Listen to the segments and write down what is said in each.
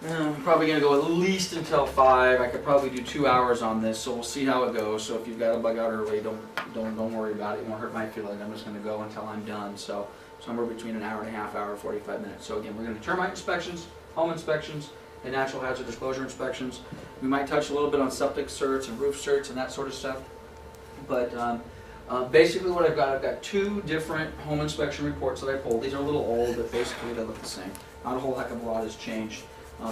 I'm probably going to go at least until 5. I could probably do 2 hours on this, so we'll see how it goes. So if you've got to bug out early, don't worry about it. It won't hurt my feelings. I'm just going to go until I'm done. So somewhere between an hour and a half, hour, 45 minutes. So again, we're going to termite inspections, home inspections, and natural hazard disclosure inspections. We might touch a little bit on septic certs and roof certs and that sort of stuff. But basically what I've got 2 different home inspection reports that I pulled. These are a little old, but basically they look the same. Not a whole heck of a lot has changed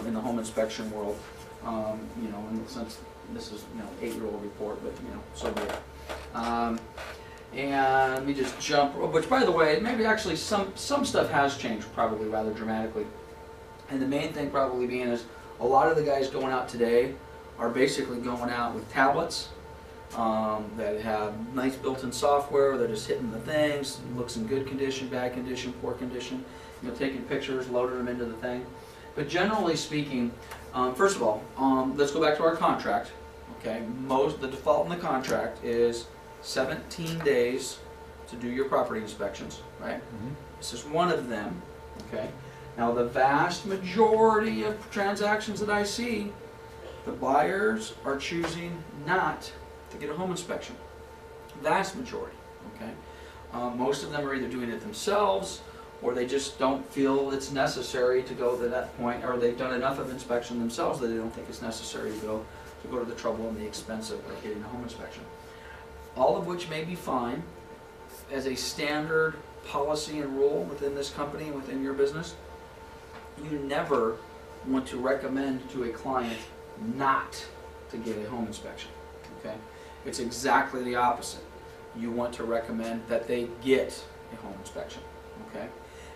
in the home inspection world. You know, in the sense this is, you know, 8-year-old report, but you know, so be it. And let me just jump, which by the way, maybe actually some stuff has changed probably rather dramatically. And the main thing probably being is a lot of the guys going out today are basically going out with tablets that have nice built-in software. They're just hitting the things, looks in good condition, bad condition, poor condition, you know, taking pictures, loading them into the thing. But generally speaking, first of all, let's go back to our contract. Okay, the default in the contract is 17 days to do your property inspections, right? Mm-hmm. This is one of them. Okay. Now the vast majority of transactions that I see, the buyers are choosing not to get a home inspection. Vast majority. Okay. Most of them are either doing it themselves, or they just don't feel it's necessary to go to that point, or they've done enough of inspection themselves that they don't think it's necessary to go to the trouble and the expense of getting a home inspection. All of which may be fine as a standard policy and rule within this company and within your business. You never want to recommend to a client not to get a home inspection. Okay? It's exactly the opposite. You want to recommend that they get a home inspection. Okay?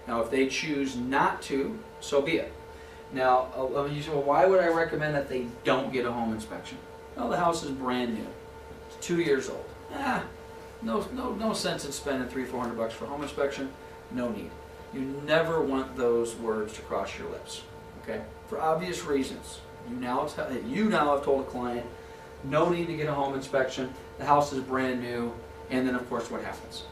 Now, if they choose not to, so be it. Now, you say, well, why would I recommend that they don't get a home inspection? Well, the house is brand new. It's 2 years old. No sense in spending $300-400 for a home inspection. No need. You never want those words to cross your lips. Okay? For obvious reasons. You now have told a client, no need to get a home inspection. The house is brand new. And then, of course, what happens?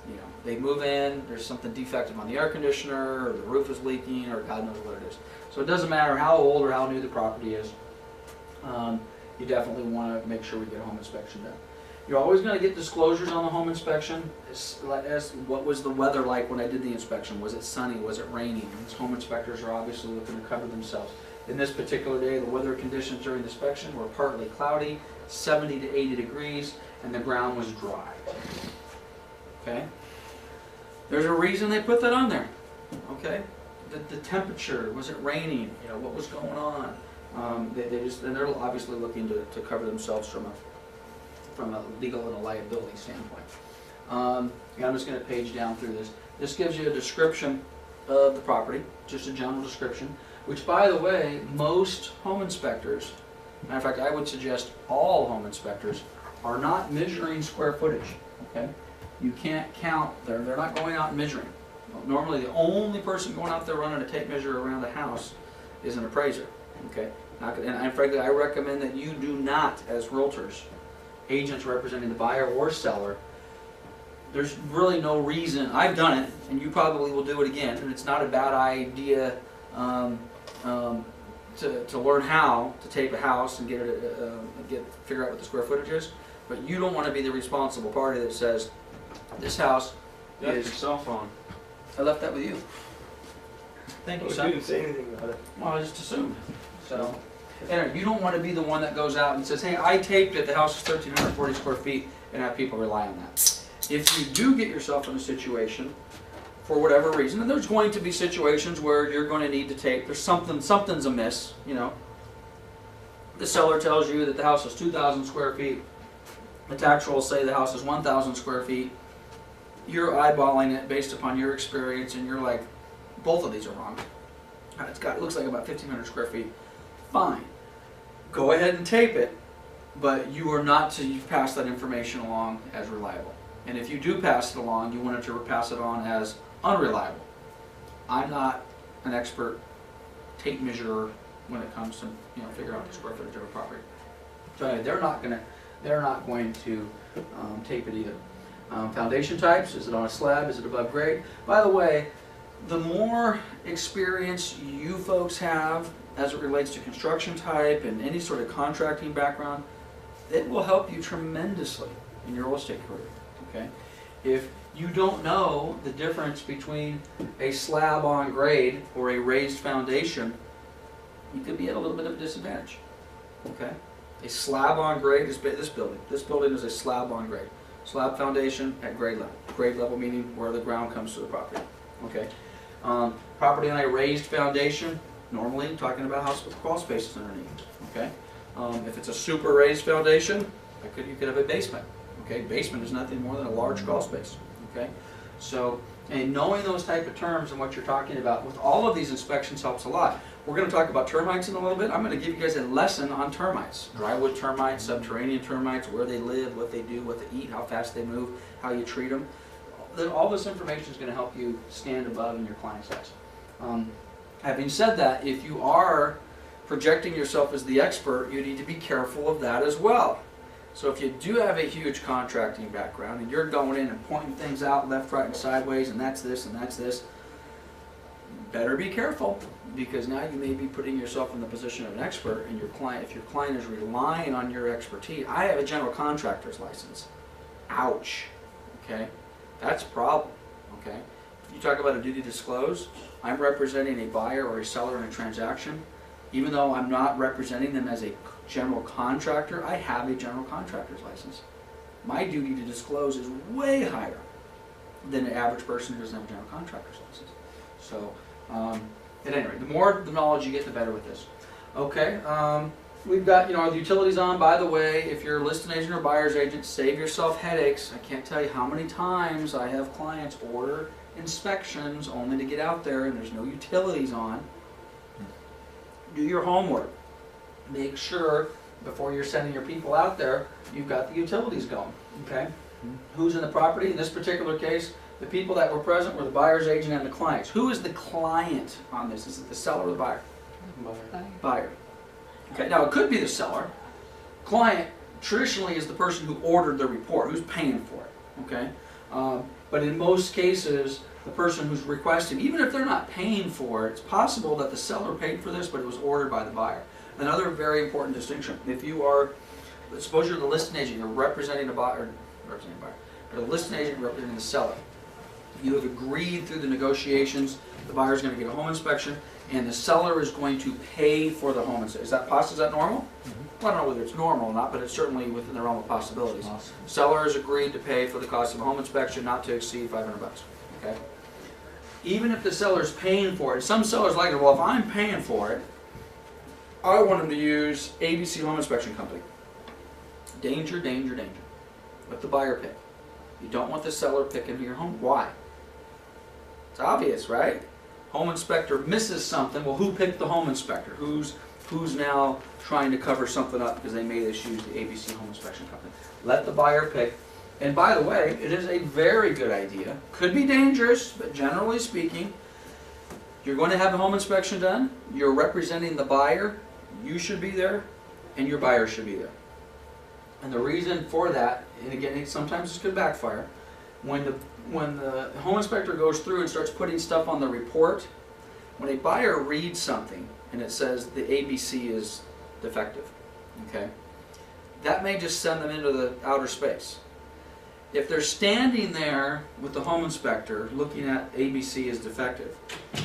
You know, they move in, there's something defective on the air conditioner, or the roof is leaking, or God knows what it is. So it doesn't matter how old or how new the property is. You definitely want to make sure we get a home inspection done. You're always going to get disclosures on the home inspection. As what was the weather like when I did the inspection? Was it sunny? Was it raining? These home inspectors are obviously looking to cover themselves. In this particular day, the weather conditions during the inspection were partly cloudy, 70 to 80 degrees, and the ground was dry. Okay? There's a reason they put that on there. Okay? The temperature, was it raining? You know, what was going on? They're obviously looking to cover themselves from a legal and a liability standpoint. I'm just going to page down through this. This gives you a description of the property, just a general description, which, by the way, most home inspectors, matter of fact, I would suggest all home inspectors, are not measuring square footage. Okay? You can't count, they're not going out and measuring. Normally the only person going out there running a tape measure around the house is an appraiser. Okay? And frankly, I recommend that you do not, as realtors, agents representing the buyer or seller, there's really no reason. I've done it, and you probably will do it again, and it's not a bad idea to learn how to tape a house and figure out what the square footage is. But you don't want to be the responsible party that says, this house is... your cell phone. I left that with you. Thank you, son. You didn't say anything about it. Well, I just assumed. So, anyway, you don't want to be the one that goes out and says, hey, I taped it, the house is 1,340 square feet, and have people rely on that. If you do get yourself in a situation, for whatever reason, and there's going to be situations where you're going to need to tape, there's something's amiss, you know. The seller tells you that the house is 2,000 square feet. The tax rolls say the house is 1,000 square feet. You're eyeballing it based upon your experience, and you're like, both of these are wrong. It looks like about 1,500 square feet. Fine. Go ahead and tape it, but you are not to pass that information along as reliable. And if you do pass it along, you want to pass it on as unreliable. I'm not an expert tape measurer when it comes to figure out the square footage of a property. So they're not going to tape it either. Foundation types, is it on a slab, is it above grade? By the way, the more experience you folks have as it relates to construction type and any sort of contracting background, it will help you tremendously in your real estate career, okay? If you don't know the difference between a slab on grade or a raised foundation, you could be at a little bit of a disadvantage, okay? A slab on grade is this building. This building is a slab on grade. Slab foundation at grade level. Grade level meaning where the ground comes to the property, okay? Property on a raised foundation, normally talking about a house with crawl spaces underneath, okay? If it's a super raised foundation, you could have a basement, okay? Basement is nothing more than a large crawl space, okay? So, and knowing those type of terms and what you're talking about with all of these inspections helps a lot. We're going to talk about termites in a little bit. I'm going to give you guys a lesson on termites. Drywood termites, subterranean termites, where they live, what they do, what they eat, how fast they move, how you treat them. All this information is going to help you stand above in your client's eyes. Having said that, if you are projecting yourself as the expert, you need to be careful of that as well. So if you do have a huge contracting background and you're going in and pointing things out left, right, and sideways, and that's this and that's this, better be careful, because now you may be putting yourself in the position of an expert, and your client, if your client is relying on your expertise. I have a general contractor's license. Ouch. Okay? That's a problem. Okay? You talk about a duty to disclose. I'm representing a buyer or a seller in a transaction. Even though I'm not representing them as a general contractor, I have a general contractor's license. My duty to disclose is way higher than the average person who doesn't have a general contractor's license. So, at any rate, the more the knowledge you get, the better with this. Okay, we've got, the utilities on. By the way, if you're a listing agent or buyer's agent, save yourself headaches. I can't tell you how many times I have clients order inspections only to get out there and there's no utilities on. Do your homework. Make sure before you're sending your people out there, you've got the utilities going. Okay? Who's in the property? In this particular case, the people that were present were the buyer's agent and the clients. Who is the client on this? Is it the seller or the buyer? Buyer. Okay, now it could be the seller. Client traditionally is the person who ordered the report, who's paying for it. Okay? But in most cases, the person who's requesting, even if they're not paying for it, it's possible that the seller paid for this, but it was ordered by the buyer. Another very important distinction. If you are, suppose you're the listing agent, you're representing a buyer, or the listing agent representing the seller. You have agreed through the negotiations, the buyer is going to get a home inspection, and the seller is going to pay for the home inspection. Is that possible? Is that normal? Mm-hmm. Well, I don't know whether it's normal or not, but it's certainly within the realm of possibilities. Awesome. Seller has agreed to pay for the cost of a home inspection, not to exceed $500. Okay. Even if the seller's paying for it, some sellers like it. Well, if I'm paying for it, I want them to use ABC Home Inspection Company. Danger, danger, danger. Let the buyer pick. You don't want the seller picking your home. Why? It's obvious, right? Home inspector misses something. Well, who picked the home inspector? Who's now trying to cover something up because they made us use the ABC Home Inspection Company? Let the buyer pick. And by the way, it is a very good idea. Could be dangerous, but generally speaking, you're going to have a home inspection done. You're representing the buyer. You should be there, and your buyer should be there. And the reason for that, and again, sometimes this could backfire, when the home inspector goes through and starts putting stuff on the report, when a buyer reads something and it says the ABC is defective, okay, that may just send them into the outer space. If they're standing there with the home inspector looking at ABC as defective,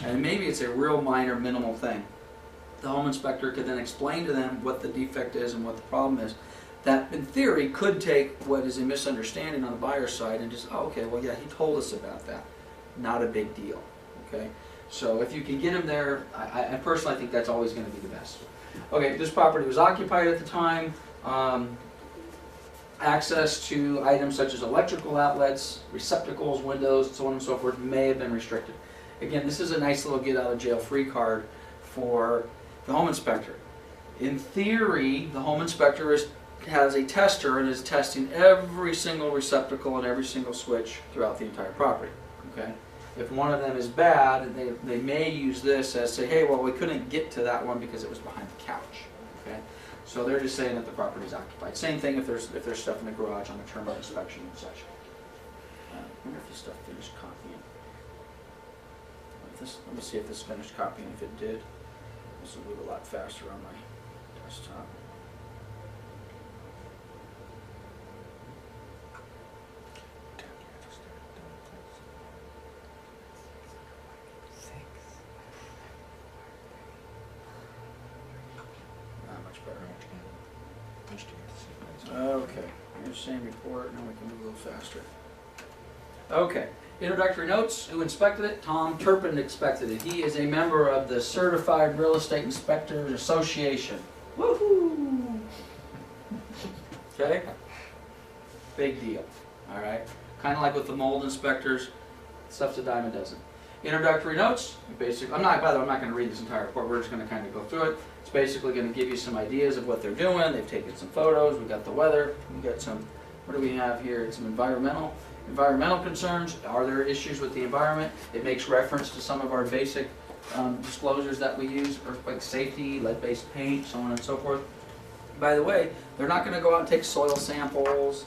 and maybe it's a real minor, minimal thing, the home inspector could then explain to them what the defect is and what the problem is. That, in theory, could take what is a misunderstanding on the buyer's side and just, oh, okay, well, yeah, he told us about that. Not a big deal, okay? So if you can get him there, I personally think that's always going to be the best. Okay, this property was occupied at the time. Access to items such as electrical outlets, receptacles, windows, so on and so forth may have been restricted. Again, this is a nice little get-out-of-jail-free card for the home inspector. In theory, the home inspector has a tester and is testing every single receptacle and every single switch throughout the entire property. Okay? If one of them is bad, they may use this as say, hey, well, we couldn't get to that one because it was behind the couch. Okay? So they're just saying that the property is occupied. Same thing if there's stuff in the garage on the termite inspection and such. I wonder if this stuff finished copying. Let me see if this finished copying. If it did, This will move a lot faster on my desktop. Not much better. Okay, here's the same report. Now we can move a little faster. Okay, introductory notes. Who inspected it? Tom Turpin inspected it. He is a member of the Certified Real Estate Inspectors Association. Woohoo! Okay? Big deal. Alright? Kind of like with the mold inspectors, stuff's a dime a dozen. Introductory notes. Basically, by the way, I'm not going to read this entire report. We're just going to kind of go through it. It's basically going to give you some ideas of what they're doing. They've taken some photos. We've got the weather. We've got some, what do we have here? Some environmental concerns. Are there issues with the environment? It makes reference to some of our basic disclosures that we use, earthquake safety, lead-based paint, so on and so forth. By the way, they're not going to go out and take soil samples.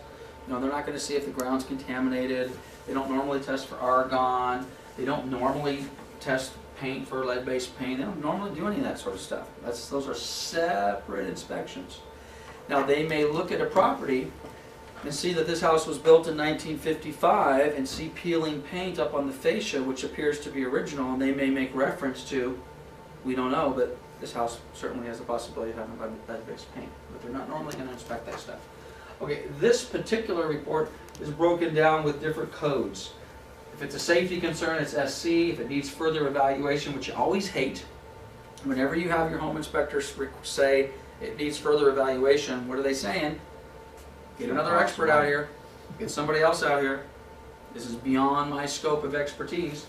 They're not going to see if the ground's contaminated. They don't normally test for argon. They don't normally test paint for lead-based paint. They don't normally do any of that sort of stuff. Those are separate inspections. Now, they may look at a property and see that this house was built in 1955 and see peeling paint up on the fascia, which appears to be original, and they may make reference to, we don't know, but this house certainly has the possibility of having lead-based paint. But they're not normally going to inspect that stuff. Okay, this particular report is broken down with different codes. If it's a safety concern, it's SC. If it needs further evaluation, which you always hate, whenever you have your home inspectors say it needs further evaluation, what are they saying? Get another expert out here. Get somebody else out here. This is beyond my scope of expertise.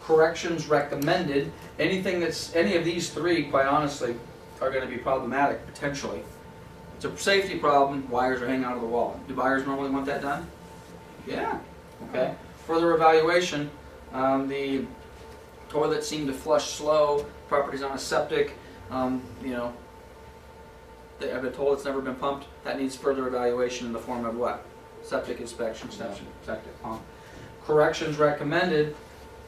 Corrections recommended. Any of these three, quite honestly, are going to be problematic, potentially. It's a safety problem. Wires are hanging out of the wall. Do buyers normally want that done? Yeah. Okay. Further evaluation, the toilet seemed to flush slow, property's on a septic, I've been told it's never been pumped. That needs further evaluation in the form of what? Septic inspection, septic pump. Corrections recommended.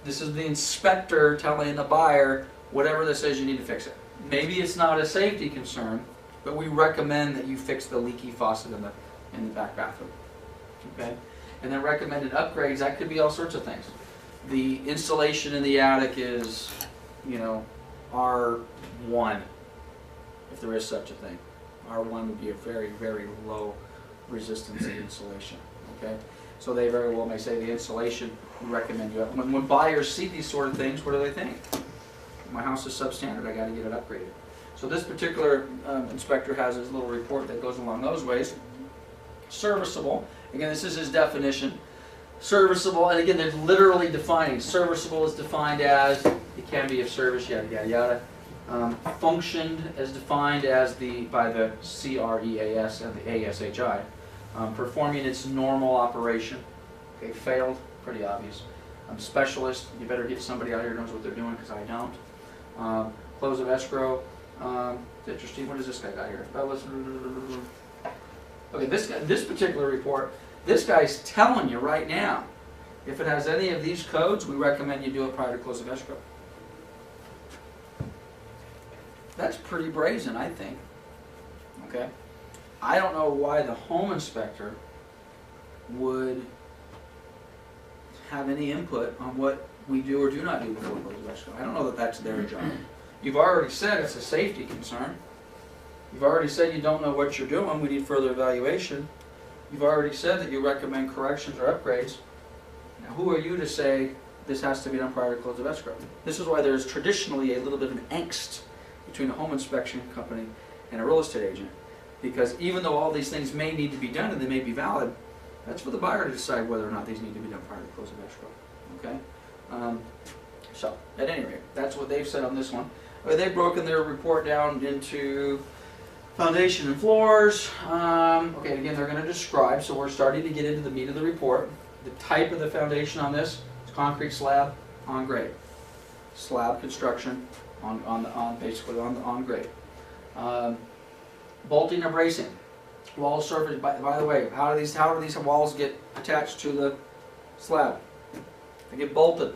This is the inspector telling the buyer, whatever this is, you need to fix it. Maybe it's not a safety concern, but we recommend that you fix the leaky faucet in the back bathroom. Okay? And then recommended upgrades, that could be all sorts of things. The insulation in the attic is, R1, if there is such a thing. R1 would be a very, very low resistance in insulation. Okay? So they very well may say the insulation, we recommend you. When buyers see these sort of things, what do they think? My house is substandard, I got to get it upgraded. So this particular inspector has his little report that goes along those ways. Serviceable. Again, this is his definition. Serviceable, and again, they're literally defining. Serviceable is defined as, it can be of service, yada, yada, yada. Functioned as defined as by the CREAS and the ASHI. Performing its normal operation. Okay, failed, pretty obvious. Specialist, you better get somebody out here who knows what they're doing, because I don't. Close of escrow. It's interesting, what does this guy got here? Okay, this particular report, this guy's telling you right now, if it has any of these codes, we recommend you do it prior to close of escrow. That's pretty brazen, I think. Okay? I don't know why the home inspector would have any input on what we do or do not do before close of escrow. I don't know that that's their job. You've already said it's a safety concern. You've already said you don't know what you're doing, we need further evaluation. You've already said that you recommend corrections or upgrades. Now who are you to say this has to be done prior to close of escrow? This is why there's traditionally a little bit of an angst between a home inspection company and a real estate agent. Because even though all these things may need to be done and they may be valid, that's for the buyer to decide whether or not these need to be done prior to close of escrow. Okay? So, at any rate, that's what they've said on this one. They've broken their report down into foundation and floors. Okay, again, they're going to describe, so we're starting to get into the meat of the report. The type of the foundation on this is concrete slab on grade. Slab construction basically on grade. Bolting or bracing. Wall surface, by the way, how do these walls get attached to the slab? They get bolted.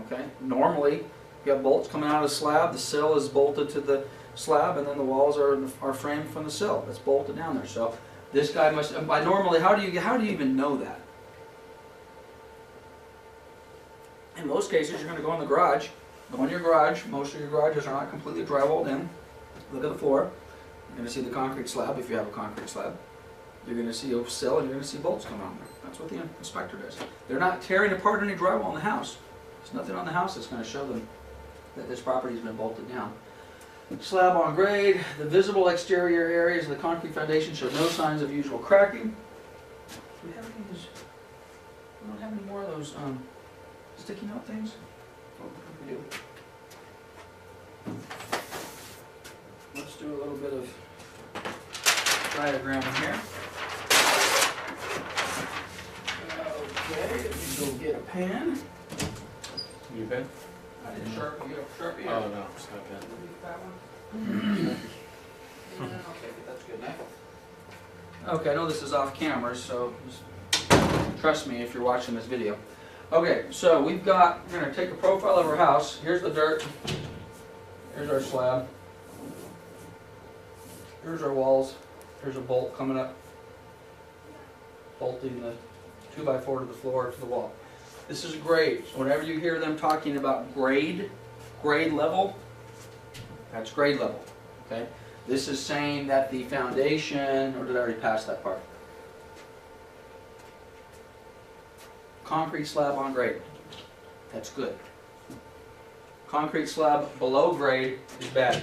Okay? Normally, You got bolts coming out of the slab, the sill is bolted to the slab, and then the walls are framed from the sill. It's bolted down there. So this guy must, by normally, how do you even know that? In most cases, you're going to go in the garage. Go in your garage. Most of your garages are not completely drywalled in. Look at the floor. You're going to see the concrete slab if you have a concrete slab. You're going to see a sill and you're going to see bolts come on there. That's what the inspector does. They're not tearing apart any drywall in the house. There's nothing on the house that's going to show them that this property has been bolted down. Slab on grade. The visible exterior areas of the concrete foundation show no signs of usual cracking. Do we have any of those? We don't have any more of those sticky note things? Oh, we do. Let's do a little bit of diagramming here. Okay, let me go get a pen. You pen? I didn't sharpen. You got a Sharpie? Oh no, it's not pen. That one? Okay, that's good enough. Okay, I know this is off camera, so just trust me if you're watching this video. Okay, so we're going to take a profile of our house. Here's the dirt. Here's our slab. Here's our walls. Here's a bolt coming up, bolting the 2x4 to the floor, to the wall. This is grade. So whenever you hear them talking about grade level, that's grade level. Okay. This is saying that the foundation, or did I already pass that part? Concrete slab on grade. That's good. Concrete slab below grade is bad.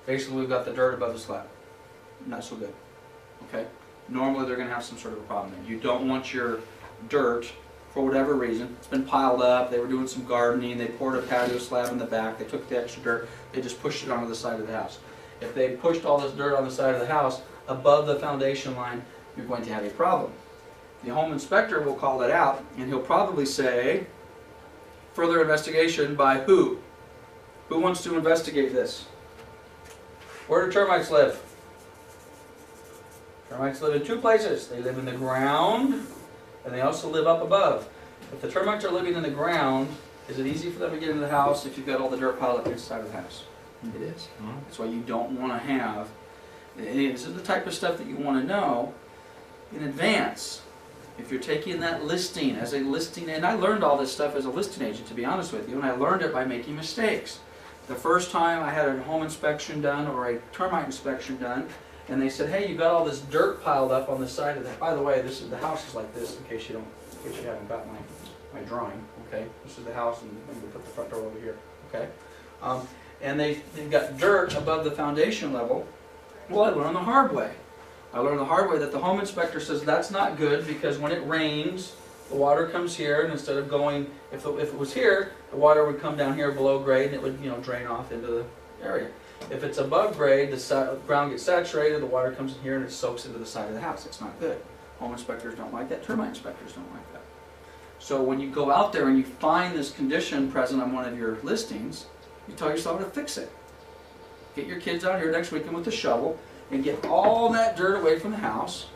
Basically, we've got the dirt above the slab. Not so good. Okay? Normally, they're going to have some sort of a problem there. You don't want your dirt, for whatever reason, it's been piled up, they were doing some gardening, they poured a patio slab in the back, they took the extra dirt, they just pushed it onto the side of the house. If they pushed all this dirt on the side of the house above the foundation line, you're going to have a problem. The home inspector will call that out, and he'll probably say, further investigation by who? Who wants to investigate this? Where do termites live? Termites live in two places. They live in the ground, and they also live up above. If the termites are living in the ground, is it easy for them to get into the house if you've got all the dirt piled up inside of the house? It is. That's why you don't want to have, this is the type of stuff that you want to know in advance. If you're taking that listing as a listing, and I learned all this stuff as a listing agent, to be honest with you, and I learned it by making mistakes. The first time I had a home inspection done or a termite inspection done, and they said, "Hey, you got all this dirt piled up on the side of that." By the way, this is the house is like this. In case you haven't got my drawing. Okay, this is the house, and we put the front door over here. Okay, and they've got dirt above the foundation level. Well, I learned the hard way. I learned the hard way that the home inspector says that's not good because when it rains, the water comes here, and instead of going, if it was here, the water would come down here below grade, and it would drain off into the area. If it's above grade, the ground gets saturated, the water comes in here, and it soaks into the side of the house. It's not good. Home inspectors don't like that. Termite inspectors don't like that. So when you go out there and you find this condition present on one of your listings, you tell yourself to fix it. Get your kids out here next weekend with a shovel and get all that dirt away from the house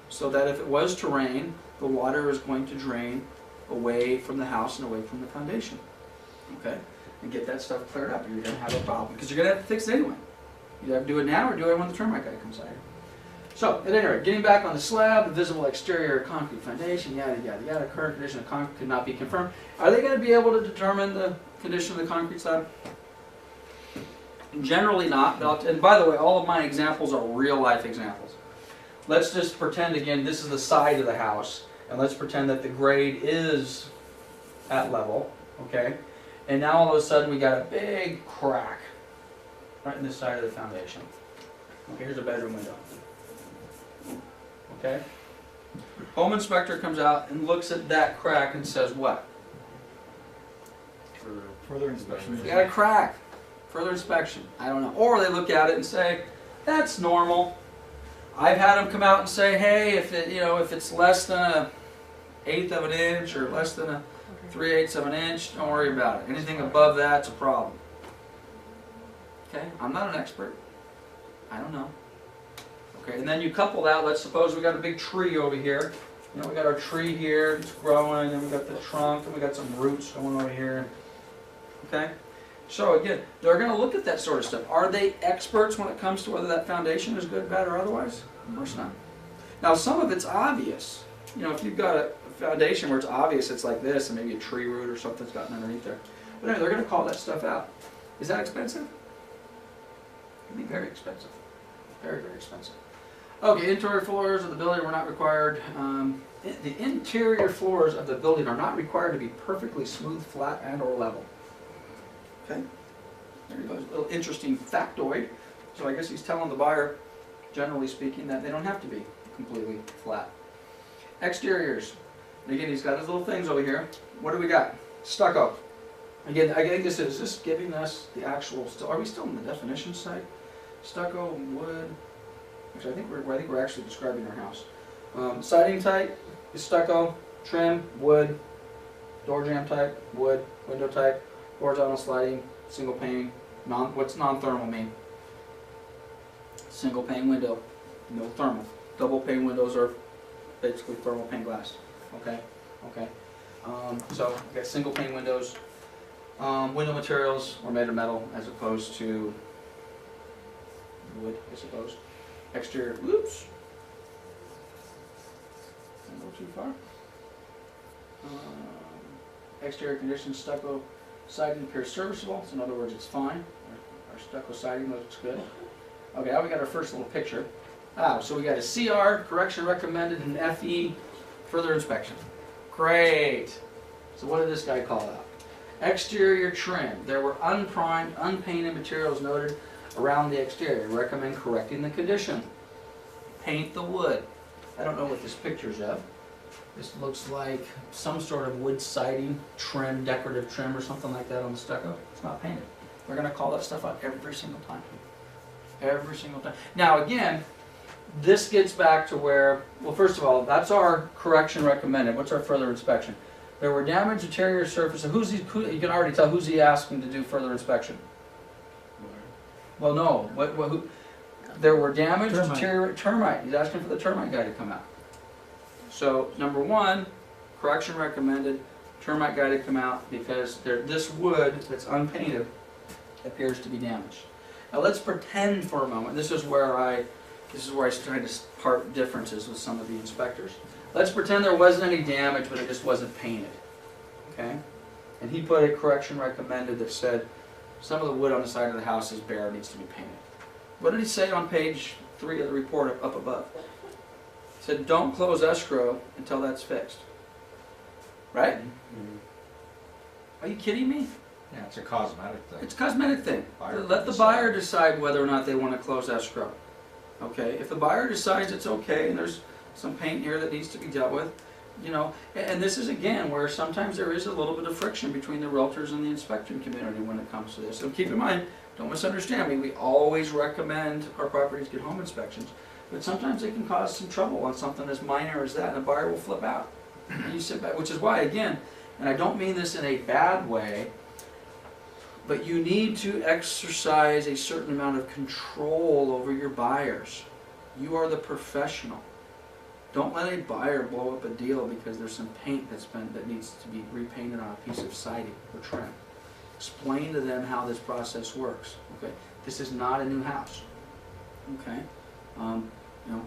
so that if it was to rain, the water is going to drain away from the house and away from the foundation. Okay? And get that stuff cleared up, or you're going to have a problem. Because you're going to have to fix it anyway. You have to do it now or do it when the termite guy comes out here. So, at any rate, getting back on the slab, the visible exterior concrete foundation, yada, yada, yada, current condition of concrete could not be confirmed. Are they going to be able to determine the condition of the concrete slab? Generally not. And by the way, all of my examples are real life examples. Let's just pretend again this is the side of the house, and let's pretend that the grade is at level, okay? And now all of a sudden we got a big crack right in the side of the foundation. Okay, here's a bedroom window. Okay? Home inspector comes out and looks at that crack and says what? For further inspection. We got a crack. Further inspection. I don't know. Or they look at it and say, that's normal. I've had them come out and say, hey, if it's less than 1/8 of an inch or less than 3/8 of an inch, don't worry about it. Anything above that's a problem. Okay? I'm not an expert. I don't know. Okay, and then you couple that, let's suppose we got a big tree over here. We got our tree here, it's growing, and we got the trunk, and we got some roots going over here. Okay? So again, they're going to look at that sort of stuff. Are they experts when it comes to whether that foundation is good, bad, or otherwise? Of course not. Now some of it's obvious. You know, if you've got a foundation where it's obvious it's like this, and maybe a tree root or something's gotten underneath there. But anyway, they're going to call that stuff out. Is that expensive? It can be very expensive. Very, very expensive. Okay, interior floors of the building were not required. The interior floors of the building are not required to be perfectly smooth, flat, and or level. Okay, there you go. A little interesting factoid. So I guess he's telling the buyer, generally speaking, that they don't have to be completely flat. Exteriors. And again, he's got his little things over here. What do we got? Stucco. Again, I think this is just giving us the actual. Are we still in the definition side? Stucco, wood. Actually, I think we're actually describing our house. Siding type is stucco. Trim, wood. Door jamb type, wood. Window type. Horizontal sliding, single pane. What's non-thermal mean? Single pane window, no thermal. Double pane windows are basically thermal pane glass. Okay, okay. So we got single pane windows. Window materials were made of metal as opposed to wood, I suppose. Exterior, whoops. Didn't go too far. Exterior conditions, stucco. Siding appears serviceable, so in other words, it's fine. Our stucco siding looks good. Okay, now we got our first little picture. So we got a CR, correction recommended, and FE, further inspection. Great. So what did this guy call out? Exterior trim. There were unprimed, unpainted materials noted around the exterior. Recommend correcting the condition. Paint the wood. I don't know what this picture's of. This looks like some sort of wood siding, trim, decorative trim or something like that on the stucco. It's not painted. We're going to call that stuff out every single time. Every single time. Now again, this gets back to where, well first of all, that's our correction recommended. What's our further inspection? There were damaged interior surfaces. You can already tell who's he asking to do further inspection. Well no, there were damaged interior termite. He's asking for the termite guy to come out. So, number one, correction recommended, termite guy to come out because this wood that's unpainted appears to be damaged. Now let's pretend for a moment, this is where I try to part differences with some of the inspectors. Let's pretend there wasn't any damage, but it just wasn't painted. Okay? And he put a correction recommended that said, some of the wood on the side of the house is bare, needs to be painted. What did he say on page 3 of the report up above? Said don't close escrow until that's fixed. Right? Mm-hmm. Are you kidding me? Yeah, it's a cosmetic thing. It's a cosmetic thing. Buyer Let the buyer decide whether or not they want to close escrow. Okay? If the buyer decides it's okay and there's some paint here that needs to be dealt with, you know, and this is again where sometimes there is a little bit of friction between the realtors and the inspection community when it comes to this. So keep in mind, don't misunderstand me, we always recommend our properties get home inspections. But sometimes they can cause some trouble on something as minor as that, and the buyer will flip out. And you sit back, which is why, again, and I don't mean this in a bad way, but you need to exercise a certain amount of control over your buyers. You are the professional. Don't let a buyer blow up a deal because there's some paint that needs to be repainted on a piece of siding or trim. Explain to them how this process works. Okay, this is not a new house. Okay. You know,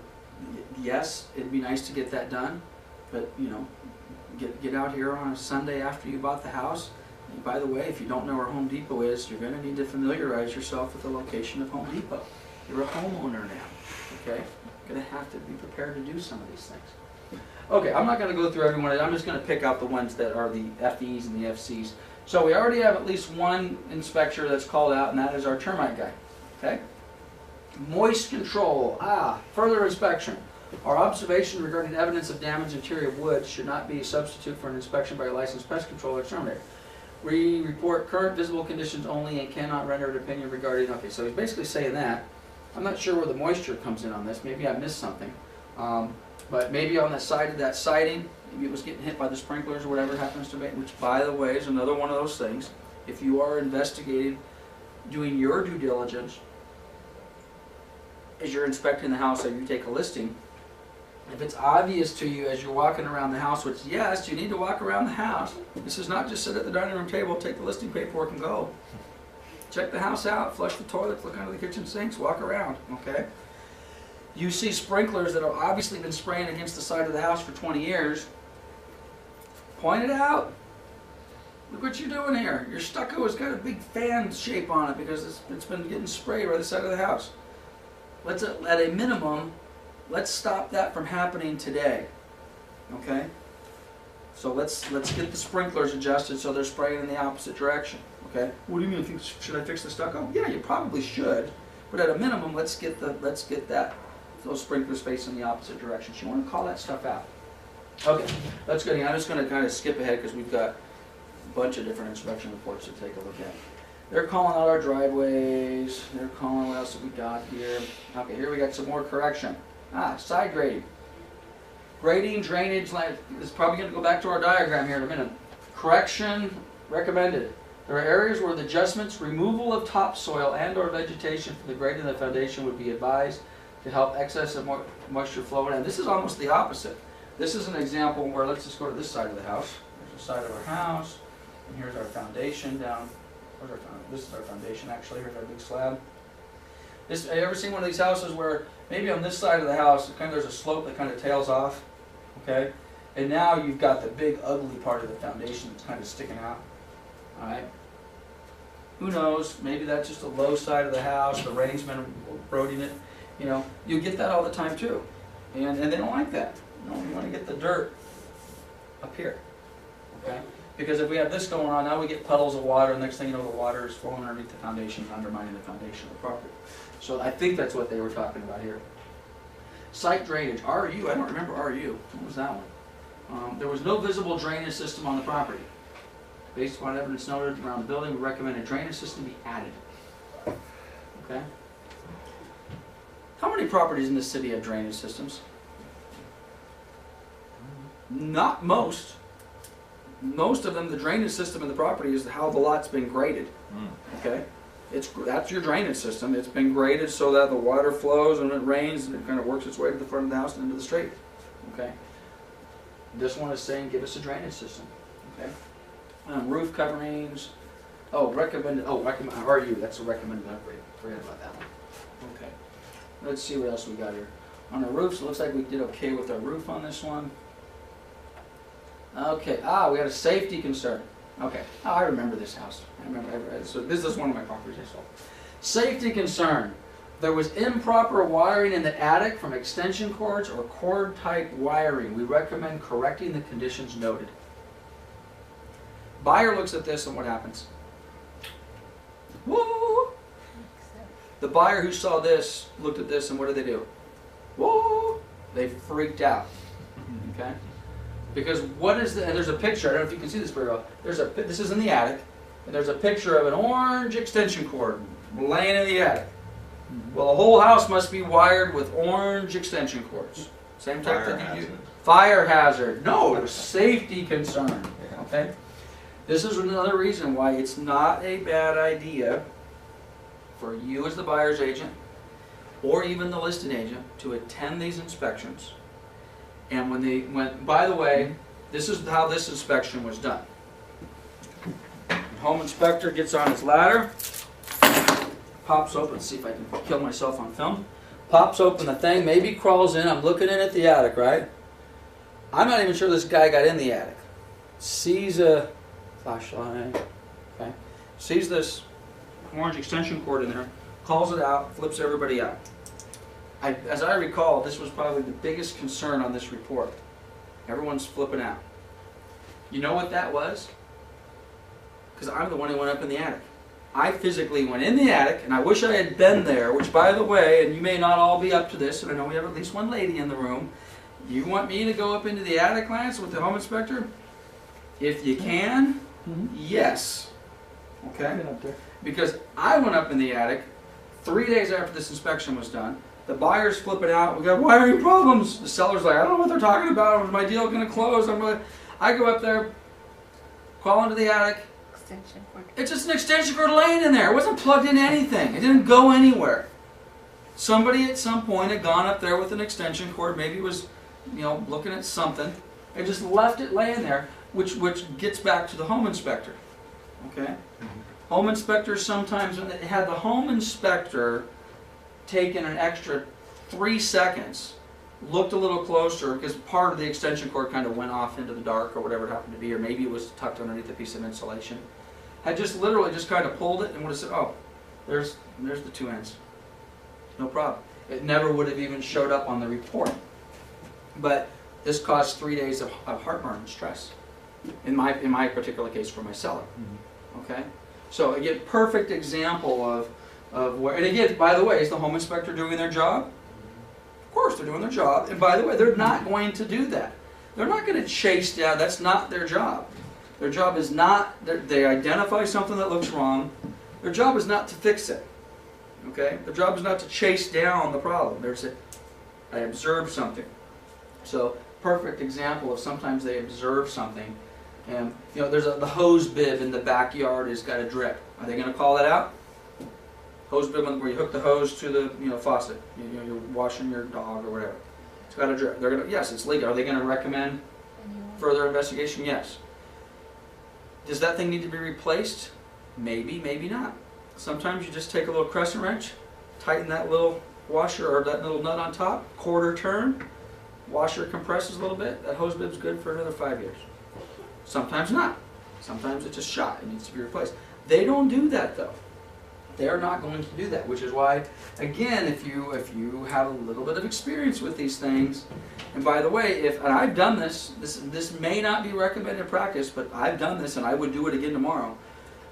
yes, it'd be nice to get that done, but you know, get out here on a Sunday after you bought the house. And by the way, if you don't know where Home Depot is, you're going to need to familiarize yourself with the location of Home Depot. You're a homeowner now, okay? You're going to have to be prepared to do some of these things. Okay, I'm not going to go through every one. I'm just going to pick out the ones that are the FEs and the FCs. So we already have at least one inspector that's called out, and that is our termite guy, okay? Moist control. Further inspection. Our observation regarding evidence of damaged interior wood should not be a substitute for an inspection by a licensed pest control exterminator. We report current visible conditions only and cannot render an opinion regarding. Okay, so he's basically saying that. I'm not sure where the moisture comes in on this. Maybe I missed something. But maybe on the side of that siding, maybe it was getting hit by the sprinklers or whatever happens to be, which by the way is another one of those things. If you are investigating, doing your due diligence, as you're inspecting the house, or you take a listing, If it's obvious to you as you're walking around the house, which yes, you need to walk around the house. This is not just sit at the dining room table, take the listing paperwork and go. Check the house out, flush the toilets, look under the kitchen sinks, walk around, okay? You see sprinklers that have obviously been spraying against the side of the house for 20 years. Point it out. Look what you're doing here. Your stucco has got a big fan shape on it because it's been getting sprayed by the side of the house. Let's, at a minimum, let's stop that from happening today, okay? So let's get the sprinklers adjusted so they're spraying in the opposite direction, okay? What do you mean? Should I fix the stucco? Yeah, you probably should, but at a minimum, let's get those sprinklers facing the opposite direction. So you want to call that stuff out. Okay, that's good. I'm just going to kind of skip ahead because we've got a bunch of different inspection reports to take a look at. They're calling out our driveways. They're calling, what else have we got here? Okay, here we got some more correction. Side grading. Grading, drainage, this is probably going to go back to our diagram here in a minute. Correction recommended. There are areas where the adjustments, removal of topsoil and or vegetation from the grade of the foundation would be advised to help excess of moisture flow in. And this is almost the opposite. This is an example where, let's just go to this side of the house. There's the side of our house, and here's our foundation down. Where's our foundation? This is our foundation actually. Here's our big slab. Have you ever seen one of these houses where maybe on this side of the house, there's a slope that kind of tails off, okay? And now you've got the big ugly part of the foundation that's kind of sticking out, all right? Who knows? Maybe that's just a low side of the house. The rain's been eroding it. You know, you get that all the time too, and they don't like that. No, you want to get the dirt up here, okay? Because if we have this going on, now we get puddles of water, and next thing you know, the water is flowing underneath the foundation, undermining the foundation of the property. So I think that's what they were talking about here. Site drainage, RU, I don't remember RU. What was that one? There was no visible drainage system on the property. Based upon evidence noted around the building, we recommend a drainage system be added. Okay? How many properties in the city have drainage systems? Not most. Most of them, the drainage system in the property is how the lot's been graded. Okay? That's your drainage system. It's been graded so that the water flows and when it rains and it kind of works its way to the front of the house and into the street. Okay? This one is saying give us a drainage system. Okay? Roof coverings. Recommended RU, that's a recommended upgrade. Forget about that one. Okay. Let's see what else we got here. On our roofs, it looks like we did okay with our roof on this one. Okay, we had a safety concern. Okay, I remember this house. So this is one of my properties I sold. Safety concern. There was improper wiring in the attic from extension cords or cord type wiring. We recommend correcting the conditions noted. Buyer looks at this and what happens? Woo! The buyer who saw this looked at this and what did they do? Woo! They freaked out. Okay? Because and there's a picture, I don't know if you can see this very well. This is in the attic, and there's a picture of an orange extension cord laying in the attic. Well, the whole house must be wired with orange extension cords. Same type that you do. Fire hazard. No, it was safety concern. Okay? This is another reason why it's not a bad idea for you as the buyer's agent, or even the listing agent, to attend these inspections. And by the way, this is how this inspection was done. The home inspector gets on his ladder, pops open, let's see if I can kill myself on film, pops open the thing, maybe crawls in, I'm looking in at the attic, right? I'm not even sure this guy got in the attic. Sees a flashlight, okay? Sees this orange extension cord in there, calls it out, flips everybody out. As I recall, this was probably the biggest concern on this report. Everyone's flipping out. You know what that was? Because I'm the one who went up in the attic. I physically went in the attic, and I wish I had been there, which by the way, and you may not all be up to this, and I know we have at least one lady in the room. You want me to go up into the attic, Lance, with the home inspector? If you can, yes. Okay? Because I went up in the attic 3 days after this inspection was done. The buyer's flipping out. We got wiring problems. The seller's like, I don't know what they're talking about. Is my deal going to close? I go up there, crawl into the attic. Extension cord. It's just an extension cord laying in there. It wasn't plugged into anything. It didn't go anywhere. Somebody at some point had gone up there with an extension cord. Maybe it was looking at something, and just left it laying there, which gets back to the home inspector. Okay? Home inspectors sometimes, when they had the home inspector taken an extra 3 seconds, looked a little closer, because part of the extension cord kind of went off into the dark or whatever it happened to be, or maybe it was tucked underneath a piece of insulation, had just literally just kind of pulled it and would have said, oh, there's the 2 ends. No problem. It never would have even showed up on the report. But this caused 3 days of heartburn and stress, in my particular case for my seller. Okay? So again, perfect example of where, and again, by the way, is the home inspector doing their job? Of course they're doing their job, and by the way, they're not going to do that. They're not going to chase down, that's not their job. Their job is not, they identify something that looks wrong, their job is not to fix it. Okay? Their job is not to chase down the problem. There's I observed something. So, perfect example of sometimes they observe something, and there's the hose bib in the backyard has got a drip. Are they going to call that out? Hose bib where you hook the hose to the faucet. You're washing your dog or whatever. It's got a drip. They're going to, yes, it's legal. Are they going to recommend further investigation? Yes. Does that thing need to be replaced? Maybe, maybe not. Sometimes you just take a little crescent wrench, tighten that little washer or that little nut on top, quarter turn, washer compresses a little bit, that hose bib's good for another 5 years. Sometimes not. Sometimes it's just shot, it needs to be replaced. They don't do that though. They're not going to do that, which is why, again, if you have a little bit of experience with these things, and by the way, and I've done this may not be recommended practice, but I've done this and I would do it again tomorrow.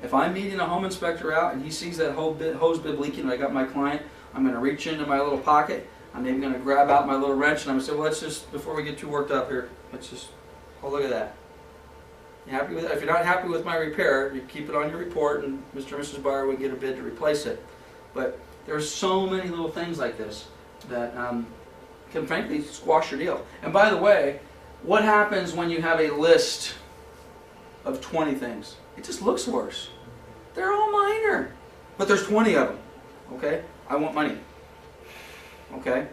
If I'm meeting a home inspector out and he sees that hose bib leaking and I got my client, I'm going to reach into my little pocket, I'm maybe going to grab out my little wrench and I'm going to say, well, let's just, before we get too worked up here, let's just, oh, look at that. You happy with it? If you're not happy with my repair, you keep it on your report and Mr. and Mrs. Buyer would get a bid to replace it. But there's so many little things like this that can frankly squash your deal. And by the way, what happens when you have a list of 20 things? It just looks worse. They're all minor, but there's 20 of them. Okay? I want money. Okay?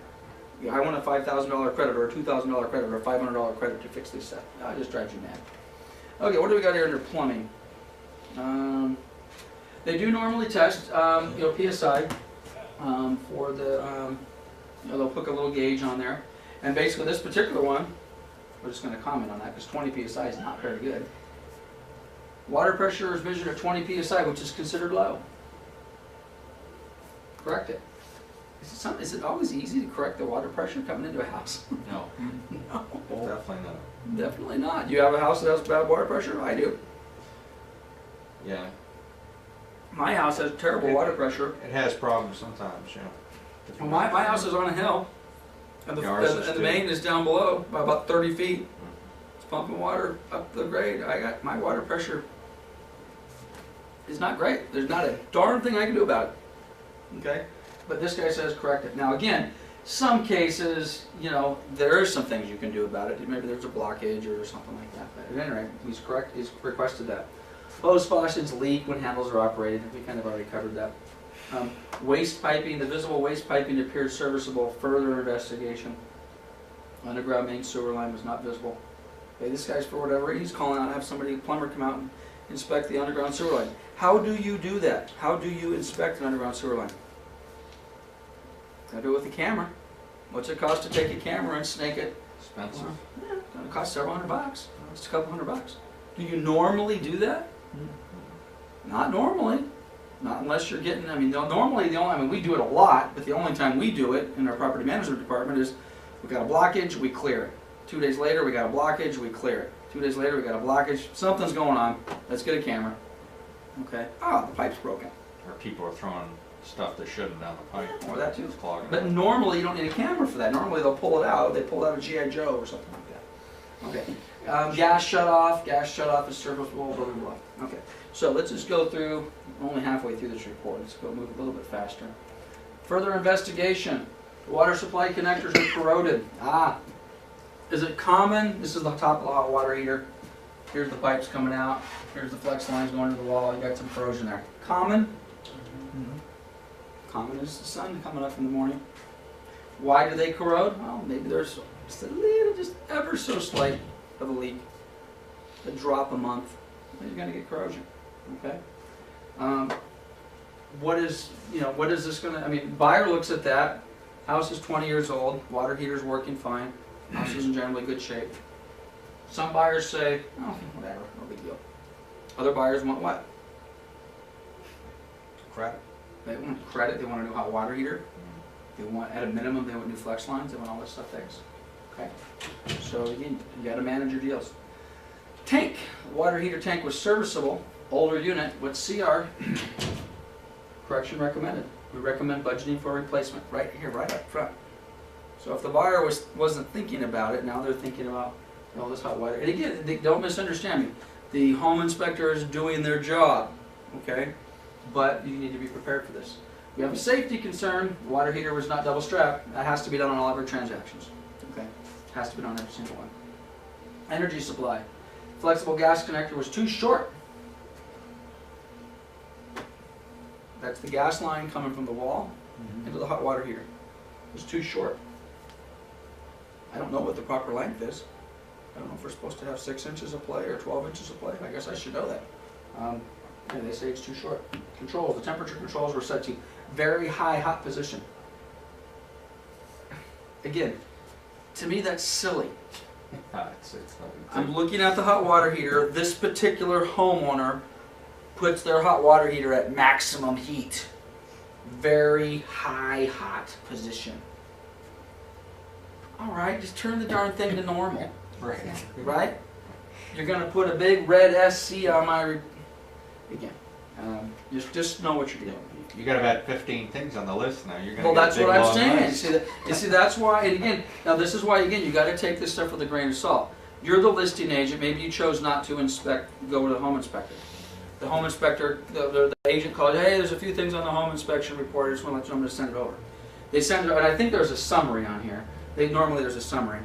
I want a $5,000 credit or a $2,000 credit or a $500 credit to fix this stuff. It just drives you mad. Okay, what do we got here under plumbing? They do normally test, PSI for the, they'll put a little gauge on there. And basically this particular one, we're just going to comment on that because 20 PSI is not very good. Water pressure is measured at 20 PSI, which is considered low. Correct it. Is it always easy to correct the water pressure coming into a house? No. No. Definitely not. Definitely not. Do you have a house that has bad water pressure? I do. Yeah. My house has terrible water pressure. It has problems sometimes, Well, my house is on a hill, and the main is down below by about 30 feet. It's pumping water up the grade. My water pressure is not great. There's not a darn thing I can do about it. Okay? But this guy says correct it. Now again, some cases, there are some things you can do about it. Maybe there's a blockage or something like that. But at any rate, he's requested that. Hose faucets leak when handles are operated. We kind of already covered that. Waste piping, the visible waste piping appeared serviceable. Further investigation. Underground main sewer line was not visible. Okay, this guy's, for whatever reason, he's calling out, have somebody, a plumber, come out and inspect the underground sewer line. How do you do that? How do you inspect an underground sewer line? Gotta do it with a camera. What's it cost to take a camera and snake it? Expensive. Well, yeah, it's gonna cost several $100. It's a couple $100. Do you normally do that? Not normally. Not unless you're getting, normally we do it a lot, but the only time we do it in our property management department is we got a blockage, we clear it. 2 days later, we got a blockage, we clear it. 2 days later, we got a blockage, something's going on, let's get a camera. Okay, the pipe's broken. Or people are throwing stuff they shouldn't down the pipe. Or that too. It's clogging But up. normally you don't need a camera for that. Normally they'll pull it out. They pull out a G.I. Joe or something like that. Okay. Gas shut off. Gas shut off is serviceable, blah, blah, blah. Okay. So let's just go through, only halfway through this report. Let's go move a little bit faster. Further investigation. The water supply connectors are corroded. Is it common? This is the top of the hot water heater. Here's the pipes coming out. Here's the flex lines going to the wall. You got some corrosion there. Common? Common is the sun coming up in the morning. Why do they corrode? Well, maybe there's just a little, just ever so slight of a leak, a drop a month, then you're gonna get corrosion, okay? What is this gonna, I mean, buyer looks at that, house is 20 years old, water heater's working fine, house is in generally good shape. Some buyers say, oh, whatever, no big deal. Other buyers want what? Credit. They want credit, they want a new hot water heater, they want, at a minimum, they want new flex lines, they want all this stuff fixed. Okay? So again, you gotta manage your deals. Tank, water heater tank was serviceable, older unit, with CR, correction recommended. We recommend budgeting for replacement, right here, right up front. So if the buyer wasn't thinking about it, now they're thinking about all this hot water. And again, don't misunderstand me. The home inspector is doing their job, okay? But you need to be prepared for this. We have a safety concern. The water heater was not double strapped. That has to be done on all of our transactions, okay? Has to be done on every single one. Energy supply. Flexible gas connector was too short. That's the gas line coming from the wall into the hot water heater. It was too short. I don't know what the proper length is. I don't know if we're supposed to have 6 inches of play or 12 inches of play. I guess I should know that. Yeah, they say it's too short. Controls, the temperature controls were set to very high hot position. Again, to me that's silly. I'm looking at the hot water heater. This particular homeowner puts their hot water heater at maximum heat. Very high hot position. All right, just turn the darn thing to normal. Right. Right? You're going to put a big red SC on my... Again, just know what you're doing. You gotta have had 15 things on the list now. You're gonna Well, get a that's big what I'm long saying. list. You see, that's why, and again, now this is why, again, you got to take this stuff with a grain of salt. You're the listing agent. Maybe you chose not to go to the home inspector. The home inspector, the agent called, hey, there's a few things on the home inspection report. I just want to let you know I'm going to send it over. They send it, and I think there's a summary on here. Normally there's a summary.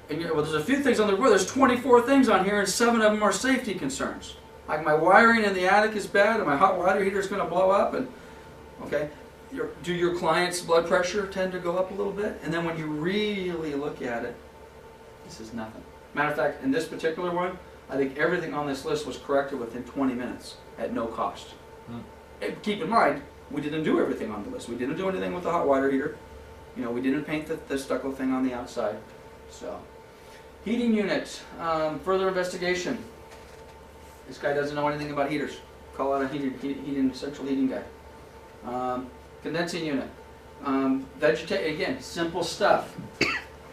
And well, there's a few things on the report. There's 24 things on here, and 7 of them are safety concerns. Like my wiring in the attic is bad, and my hot water heater is going to blow up, and okay. Do your client's blood pressure tend to go up a little bit? And then when you really look at it, this is nothing. Matter of fact, in this particular one, I think everything on this list was corrected within 20 minutes at no cost. And keep in mind, we didn't do everything on the list. We didn't do anything with the hot water heater. You know, we didn't paint the stucco thing on the outside. So, heating unit, further investigation. This guy doesn't know anything about heaters. Call out a central heating guy. Condensing unit. Again, simple stuff.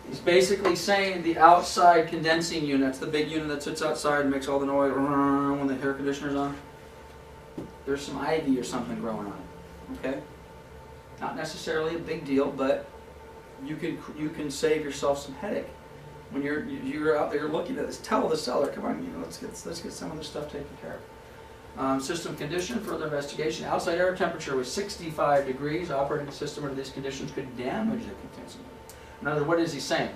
He's basically saying the outside condensing unit, that's the big unit that sits outside and makes all the noise when the air conditioner's on. There's some ivy or something growing on it. Okay? Not necessarily a big deal, but you can save yourself some headache. When you're out there looking at this, tell the seller, come on, let's get some of this stuff taken care of. System condition, further investigation. Outside air temperature was 65 degrees. Operating the system under these conditions could damage the condensing unit. In other words, what is he saying?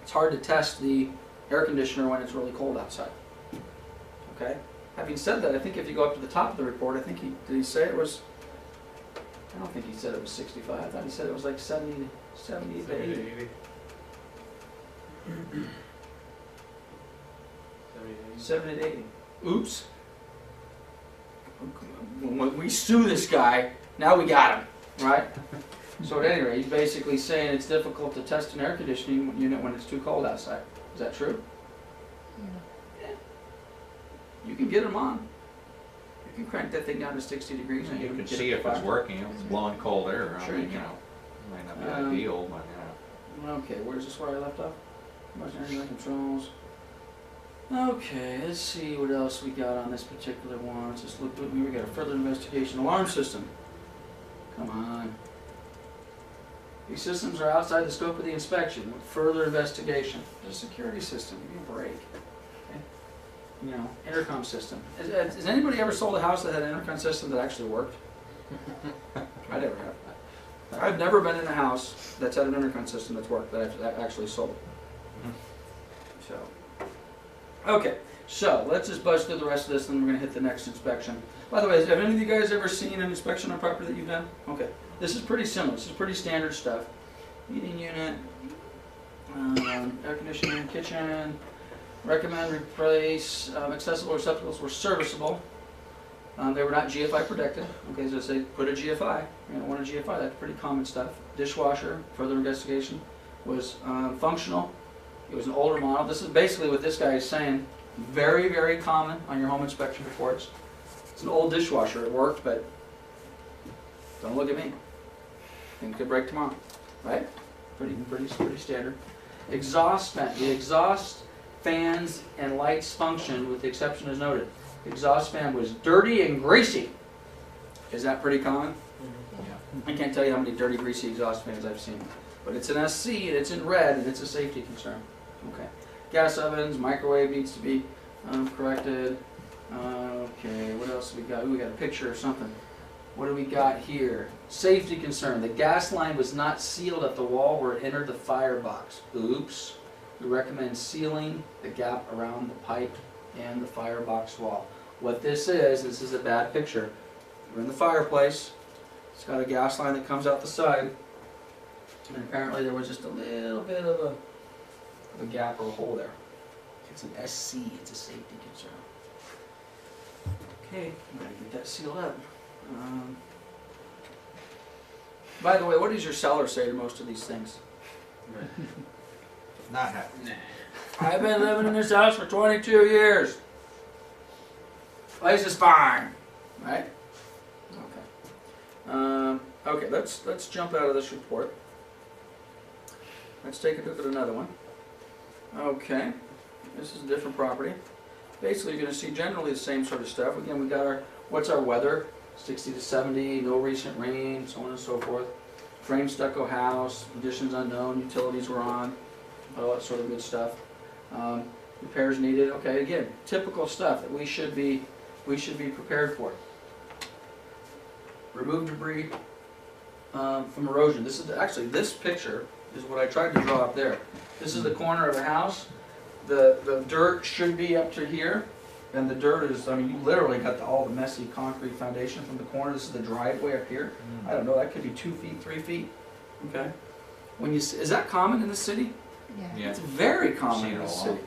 It's hard to test the air conditioner when it's really cold outside. Okay? Having said that, I think if you go up to the top of the report, did he say it was, I don't think he said it was 65. I thought he said it was like 70 to 80. 70 to 80. Oops. When we sue this guy, now we got him, right? So at any rate, he's basically saying it's difficult to test an air conditioning unit when it's too cold outside. Is that true? Yeah. You can get them on. You can crank that thing down to 60 degrees and You can can get see it if to it's 5. working. If it's blowing cold air, Sure you can. Might not be ideal, but yeah. Okay, where's this where I left off? Energy controls. Okay, let's see what else we got on this particular one. Let's just look. We got a further investigation. Alarm system. Come on. These systems are outside the scope of the inspection. Further investigation. There's a security system. Give me a break. Okay. Intercom system. Has anybody ever sold a house that had an intercom system that actually worked? I never have. I've never been in a house that's had an intercom system that's worked that I've actually sold. So, okay, so let's just buzz through the rest of this, and then we're going to hit the next inspection. By the way, have any of you guys ever seen an inspection on property that you've done? Okay, this is pretty similar. This is pretty standard stuff. Heating unit, Air conditioning, kitchen. Recommend replace accessible receptacles were serviceable. They were not GFI protected. Okay, so say put a GFI. You don't want a GFI. That's pretty common stuff. Dishwasher. Further investigation was functional. It was an older model. This is basically what this guy is saying. Very, very common on your home inspection reports. It's an old dishwasher. It worked, but don't look at me. Things could break tomorrow, right? Pretty standard. Exhaust fan. The exhaust fans and lights function with the exception as noted. The exhaust fan was dirty and greasy. Is that pretty common? Yeah. I can't tell you how many dirty, greasy exhaust fans I've seen. But it's an SC and it's in red and it's a safety concern. Okay. Gas ovens, microwave needs to be corrected. Okay, what else we got? Ooh, we got a picture of something. What do we got here? Safety concern. The gas line was not sealed at the wall where it entered the firebox. Oops. We recommend sealing the gap around the pipe and the firebox wall. What this is a bad picture. We're in the fireplace. It's got a gas line that comes out the side. And apparently there was just a little bit of a gap or a hole there. It's an SC, it's a safety concern. Okay, I'm gonna get that sealed up. By the way, what does your seller say to most of these things? Not happy. I've been living in this house for 22 years. Place is fine, right? Okay. Okay, let's jump out of this report. Let's take a look at another one. Okay, this is a different property. Basically, you're going to see generally the same sort of stuff. Again, we got our what's our weather? 60 to 70, no recent rain, so on and so forth. Frame stucco house, conditions unknown, utilities were on, all that sort of good stuff. Repairs needed. Okay, again, typical stuff that we should be prepared for. Remove debris from erosion. This is actually this picture is what I tried to draw up there. This is the corner of a house. The dirt should be up to here, and the dirt is, I mean, you literally got all the messy concrete foundation from the corner. This is the driveway up here. I don't know, that could be 2 feet, 3 feet. Okay. When you is that common in the city? Yeah. It's very Seen common it in a the lot. city.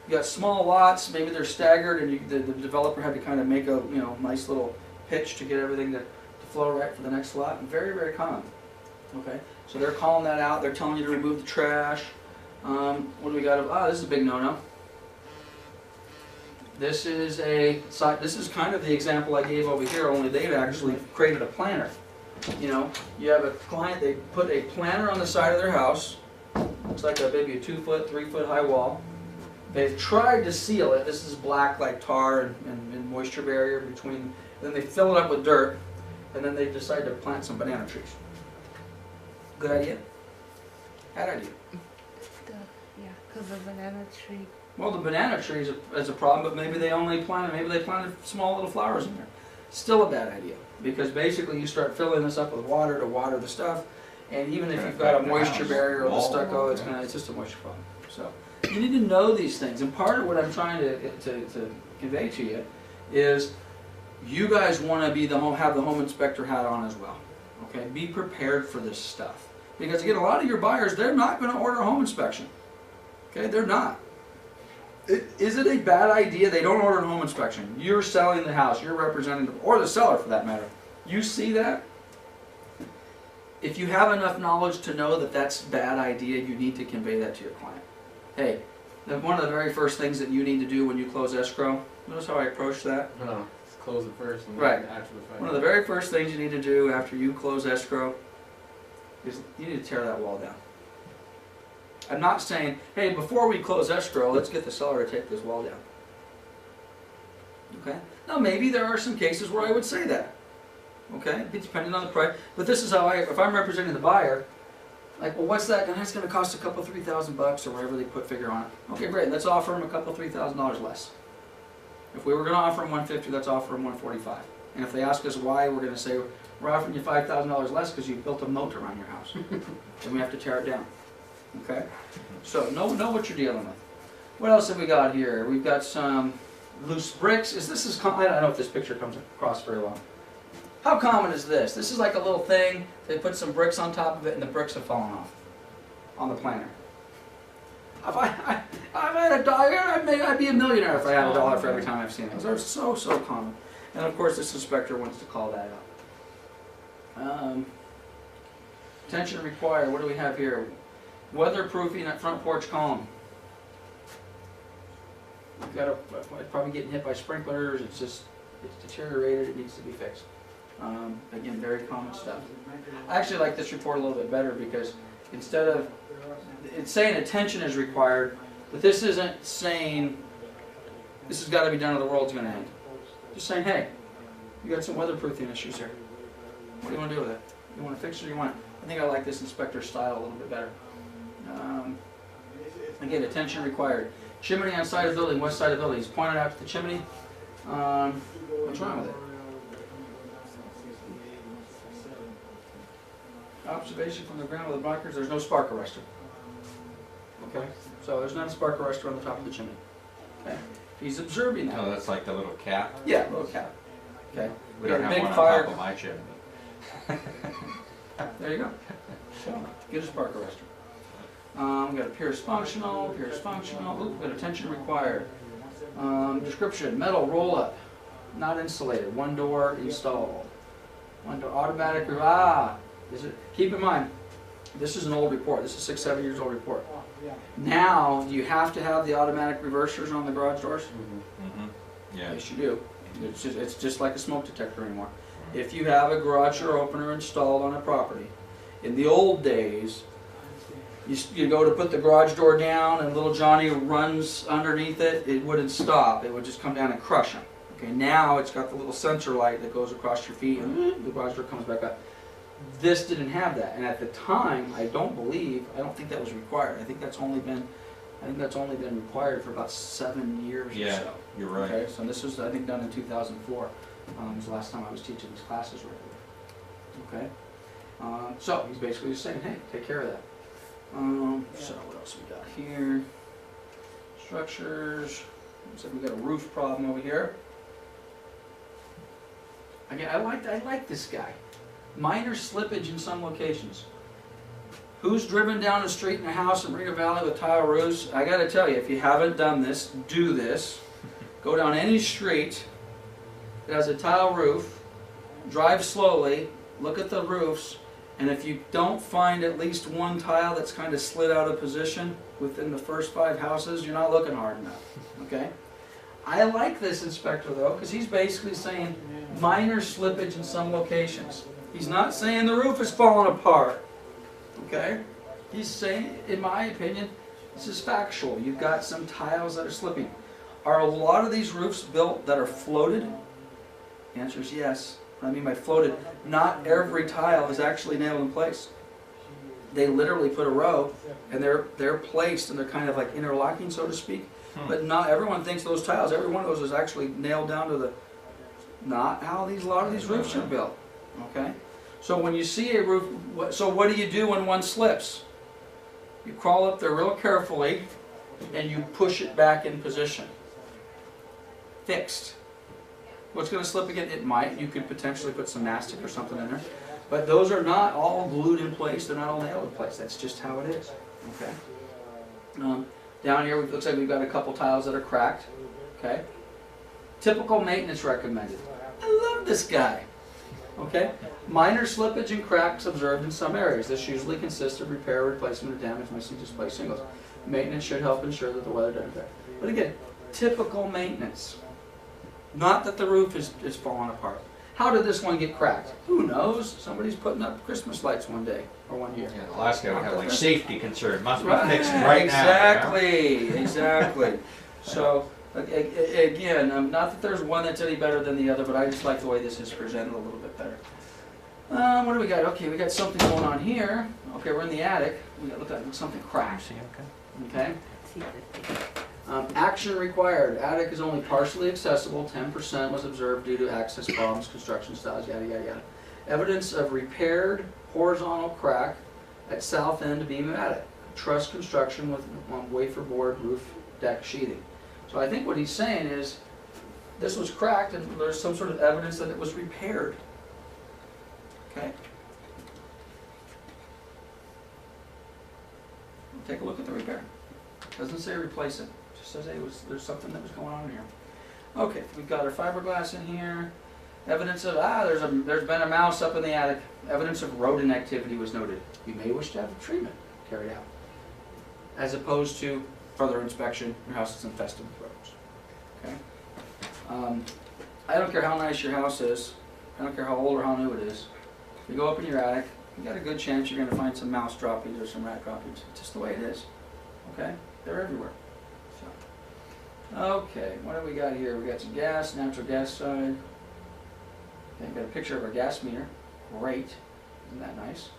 You got small lots, maybe they're staggered, and the developer had to kind of make a nice little pitch to get everything to flow right for the next lot. Very, very common. Okay, so they're calling that out. They're telling you to remove the trash. What do we got? This is a big no-no. This is kind of the example I gave over here, only they've actually created a planter. You know, you have a client, they put a planter on the side of their house. Looks like maybe a 2 foot, 3 foot high wall. They've tried to seal it. This is black like tar and moisture barrier between. Then they fill it up with dirt, and then they decide to plant some banana trees. Good idea? Bad idea. Yeah, because the banana tree. Well, the banana tree is a problem, but maybe they planted small little flowers in there. Still a bad idea, because basically you start filling this up with water to water the stuff, and even if you've got a moisture barrier or the stucco, it's just a moisture problem. So you need to know these things, and part of what I'm trying to convey to you is you guys want to have the home inspector hat on as well. Okay, be prepared for this stuff, because again, a lot of your buyers, they're not going to order a home inspection. Okay, they're not. Is it a bad idea they don't order a home inspection? You're selling the house, you're representing them, or the seller for that matter. You see that? If you have enough knowledge to know that that's a bad idea, you need to convey that to your client. Hey, one of the very first things that you need to do when you close escrow, notice how I approach that? No, let's close it first and Right. then after the fact. One of the very first things you need to do after you close escrow is you need to tear that wall down. I'm not saying, hey, before we close escrow, let's get the seller to take this wall down. Okay? Now, maybe there are some cases where I would say that. Okay? Depending on the price. But this is how if I'm representing the buyer, like, well, what's that? That's going to cost a couple, $3,000 or whatever they put figure on it. Okay, great. Let's offer them a couple, $3,000 less. If we were going to offer them $150, let's offer them $145. And if they ask us why, we're going to say, we're offering you $5,000 less because you built a moat around your house. And we have to tear it down. Okay? So know what you're dealing with. What else have we got here? We've got some loose bricks. I don't know if this picture comes across very well. How common is this? This is like a little thing. They put some bricks on top of it and the bricks have fallen off on the planter. I've had a dollar, I'd be a millionaire if I had a dollar for every time I've seen those. They're so common. And of course, this inspector wants to call that out. Attention required, what do we have here? Weatherproofing at front porch column. You've got it's probably getting hit by sprinklers, it's deteriorated, it needs to be fixed. Again, very common stuff. I actually like this report a little bit better because instead of, it's saying attention is required, but this isn't saying this has got to be done or the world's going to end. Just saying, hey, you got some weatherproofing issues here. What do you want to do with it? You want to fix it or you want it? I think I like this inspector style a little bit better. Again, attention required. Chimney on side of building, west side of building. He's pointed out to the chimney. What's wrong with it? Observation from the ground with the blockers, there's no spark arrestor. Okay, so there's not a spark arrestor on the top of the chimney. Okay, he's observing that. Oh, that's like the little cap? Yeah, little cap. Okay, We don't got a have big one on fire. top of my chimney. There you go. So, get a spark arrestor. We got a Pierce functional. Oop, got attention required. Description, metal roll up, not insulated, one door installed. One door automatic, keep in mind, this is an old report. This is 6, 7 years old report. Now, do you have to have the automatic reversers on the garage doors? Yeah. Yes, you do. It's just like a smoke detector anymore. If you have a garage door opener installed on a property, in the old days, you go to put the garage door down and little Johnny runs underneath it, it wouldn't stop. It would just come down and crush him. Okay, now it's got the little sensor light that goes across your feet and the garage door comes back up. This didn't have that, and at the time, I don't think that was required. I think that's only been required for about 7 years or so. You're right. Okay, so this was, I think, done in 2004. Was the last time I was teaching these classes regularly. Okay, so he's basically just saying, hey, take care of that. So what else we got here? Structures. Looks like we got a roof problem over here. Again, I like this guy. Minor slippage in some locations. Who's driven down the street in a house in Moreno Valley with tile roofs? I got to tell you, if you haven't done this, do this. Go down any street that has a tile roof, drive slowly, look at the roofs, and if you don't find at least one tile that's kind of slid out of position within the first 5 houses, you're not looking hard enough. Okay? I like this inspector though, because he's basically saying minor slippage in some locations. He's not saying the roof is falling apart. Okay? He's saying, in my opinion, this is factual. You've got some tiles that are slipping. Are a lot of these roofs built that are floated? The answer is yes. What I mean by floated, not every tile is actually nailed in place. They literally put a row, and they're placed, and they're kind of like interlocking, so to speak. But not everyone thinks those tiles, every one of those is actually nailed down to the, not how a lot of these roofs are built. Okay? So when you see a roof, so what do you do when one slips? You crawl up there real carefully, and you push it back in position. Fixed. What's going to slip again? It might. You could potentially put some mastic or something in there. But those are not all glued in place. They're not all nailed in place. That's just how it is. Okay. Down here, it looks like we've got a couple tiles that are cracked. Okay. Typical maintenance recommended. I love this guy. Okay. Minor slippage and cracks observed in some areas. This usually consists of repair, replacement, or damage mostly displaced shingles. Maintenance should help ensure that the weather doesn't affect. But again, typical maintenance. Not that the roof is falling apart. How did this one get cracked? Who knows? Somebody's putting up Christmas lights one day or one year. Yeah, the last guy would have like safety concern. Must be Right, fixed right exactly, now. Exactly. So, again, not that there's one that's any better than the other, but I just like the way this is presented a little bit better. What do we got? Okay, we got something going on here. Okay, we're in the attic. We got, look like something cracked. Okay. Action required. Attic is only partially accessible. 10% was observed due to access problems, construction styles, yada, yada, yada. Evidence of repaired horizontal crack at south end beam of attic. Truss construction with wafer board roof deck sheathing. So I think what he's saying is this was cracked and there's some sort of evidence that it was repaired. Okay. Take a look at the repair. Doesn't say replace it, just says, hey, there's something that was going on here. Okay, we've got our fiberglass in here. Evidence of, there's been a mouse up in the attic. Evidence of rodent activity was noted. You may wish to have a treatment carried out. As opposed to further inspection, your house is infested with rodents. Okay? I don't care how nice your house is. I don't care how old or how new it is. If you go up in your attic, you got a good chance you're going to find some mouse droppings or some rat droppings. It's just the way it is. Okay? They're everywhere. So, okay, what do we got here? We got some gas, natural gas side. Okay, got a picture of our gas meter. Great. Isn't that nice?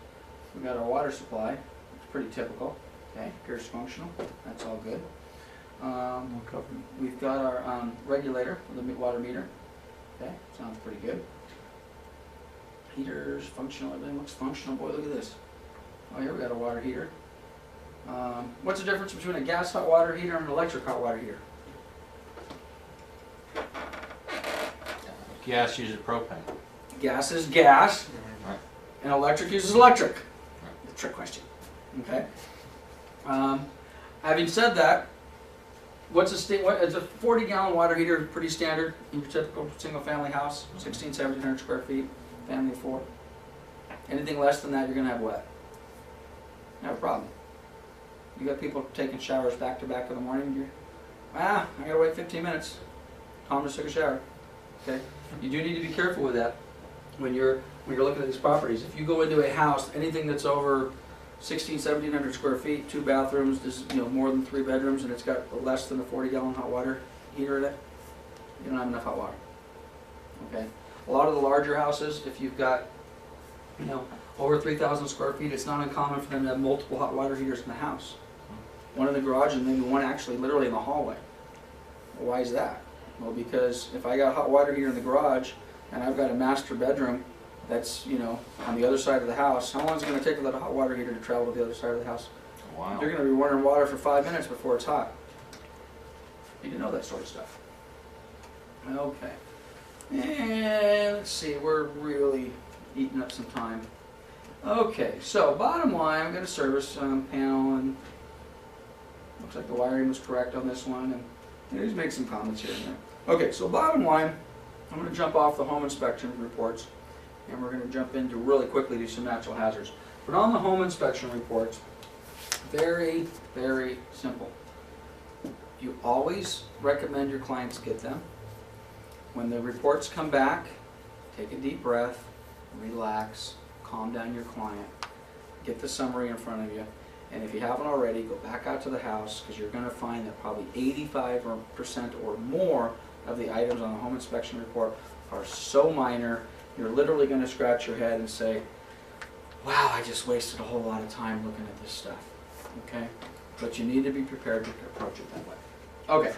We got our water supply. It's pretty typical. Okay, appears functional. That's all good. We've got our regulator for the water meter. Okay, sounds pretty good. Heaters, functional, everything looks functional. Boy, look at this. Oh, here we got a water heater. What's the difference between a gas hot water heater and an electric hot water heater? Gas uses propane. Gas is gas, Right. and electric uses electric. The trick question. Okay. Having said that, it's a 40-gallon water heater, pretty standard in your typical single-family house, 1,700 square feet, family of 4. Anything less than that, you're gonna have wet. You have a problem. You got people taking showers back to back in the morning. I gotta wait 15 minutes. Tom just took a shower. Okay. You do need to be careful with that when you're looking at these properties. If you go into a house, anything that's over 1,700 square feet, 2 bathrooms, more than 3 bedrooms, and it's got less than a 40-gallon hot water heater in it, you don't have enough hot water. Okay. A lot of the larger houses, if you've got, over 3,000 square feet, it's not uncommon for them to have multiple hot water heaters in the house. One in the garage and maybe one actually literally in the hallway. Well, why is that? Well, because if I got a hot water heater in the garage and I've got a master bedroom that's, on the other side of the house, how long is it going to take for that hot water heater to travel to the other side of the house? Wow. You're going to be running water for 5 minutes before it's hot. You need to know that sort of stuff. Okay. And let's see, we're really eating up some time. Okay, so bottom line, I've got a service panel, and looks like the wiring was correct on this one, and he's making some comments here and there. Okay, so bottom line, I'm going to jump off the home inspection reports, and we're going to jump into really quickly to some natural hazards. But on the home inspection reports, very, very simple. You always recommend your clients get them. When the reports come back, take a deep breath, relax, calm down your client, get the summary in front of you, and if you haven't already, go back out to the house, because you're going to find that probably 85% or more of the items on the home inspection report are so minor, you're literally going to scratch your head and say, wow, I just wasted a whole lot of time looking at this stuff. Okay? But you need to be prepared to approach it that way. Okay.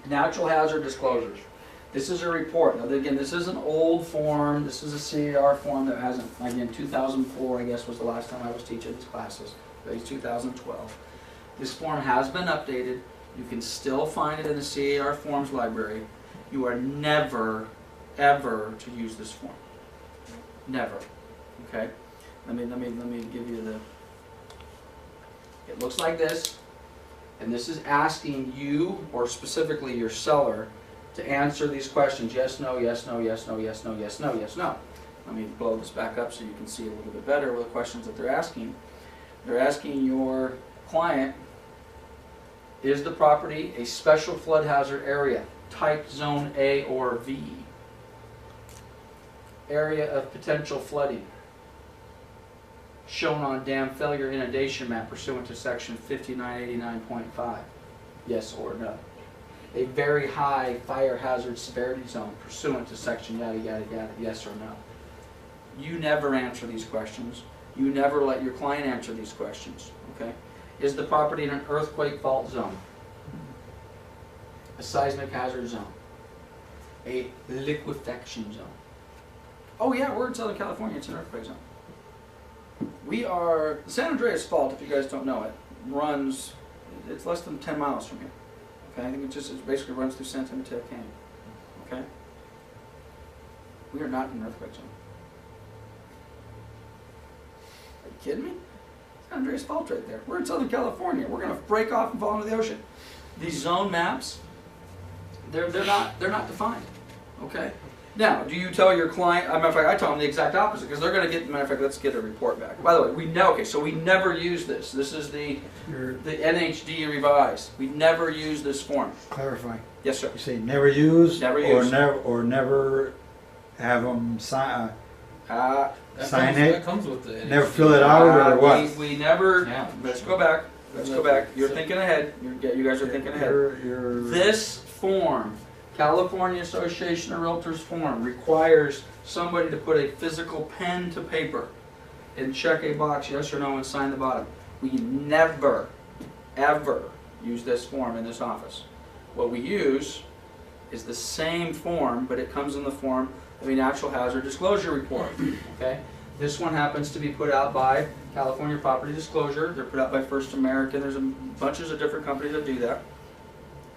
Natural hazard disclosures. This is a report. Now, again, this is an old form. This is a CAR form that hasn't, again, 2004, I guess, was the last time I was teaching these classes. It's 2012. This form has been updated. You can still find it in the CAR forms library. You are never, ever to use this form. Never. Okay? Let me give you the... It looks like this, and this is asking you, or specifically your seller, to answer these questions. Yes, no, yes, no, yes, no, yes, no, yes, no, yes, no. Let me blow this back up so you can see a little bit better with the questions that they're asking. They're asking your client, is the property a special flood hazard area, type zone A or V? Area of potential flooding, shown on dam failure inundation map pursuant to section 5989.5, yes or no? A very high fire hazard severity zone pursuant to section yada yada yada, yes or no? You never answer these questions. You never let your client answer these questions, okay? Is the property in an earthquake fault zone? A seismic hazard zone? A liquefaction zone? Oh yeah, we're in Southern California, it's an earthquake zone. We are, the San Andreas Fault, if you guys don't know it, runs, it's less than 10 miles from here. Okay, I think it basically runs through San Mateo Canyon. Okay? We are not in an earthquake zone. Are you kidding me? San Andreas Fault right there. We're in Southern California. We're going to break off and fall into the ocean. These zone maps, they're not defined. Okay. Now, do you tell your client? As a matter of fact, I tell them the exact opposite because they're going to get. Matter of fact, let's get a report back. By the way, okay. So we never use this. This is the NHD revised. We never use this form. Clarify. Yes, sir. You say never use, Never or use. never have them sign. That Sign comes, it. That comes with the NHD. Never fill it out or what? We never. Yeah. Let's go back. Let's go back. You're thinking ahead. You guys are thinking ahead. This form, California Association of Realtors form, requires somebody to put a physical pen to paper and check a box, yes or no, and sign the bottom. We never, ever use this form in this office. What we use is the same form, but it comes in the form of a natural hazard disclosure report. Okay? This one happens to be put out by California Property Disclosure. They're put out by First American. There's bunches of different companies that do that.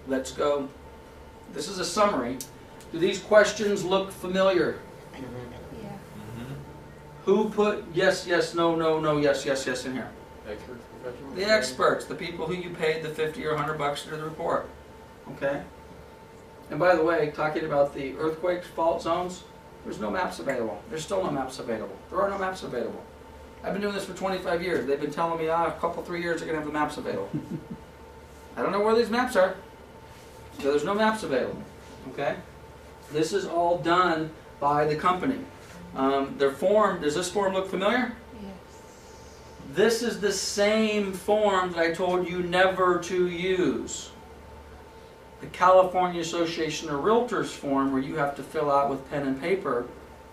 Let's go. This is a summary. Do these questions look familiar? Yeah. Who put yes, yes, no, no, no, yes, yes, yes in here? Experts, professionals. The experts, the people who you paid the 50 or 100 bucks to do the report. Okay? And by the way, talking about the earthquake fault zones, there's no maps available. There's still no maps available. There are no maps available. I've been doing this for 25 years. They've been telling me, a couple, 3 years, they're going to have the maps available. I don't know where these maps are. So there's no maps available. Okay? This is all done by the company. Their form, does this form look familiar? Yes. This is the same form that I told you never to use. The California Association of Realtors form, where you have to fill out with pen and paper,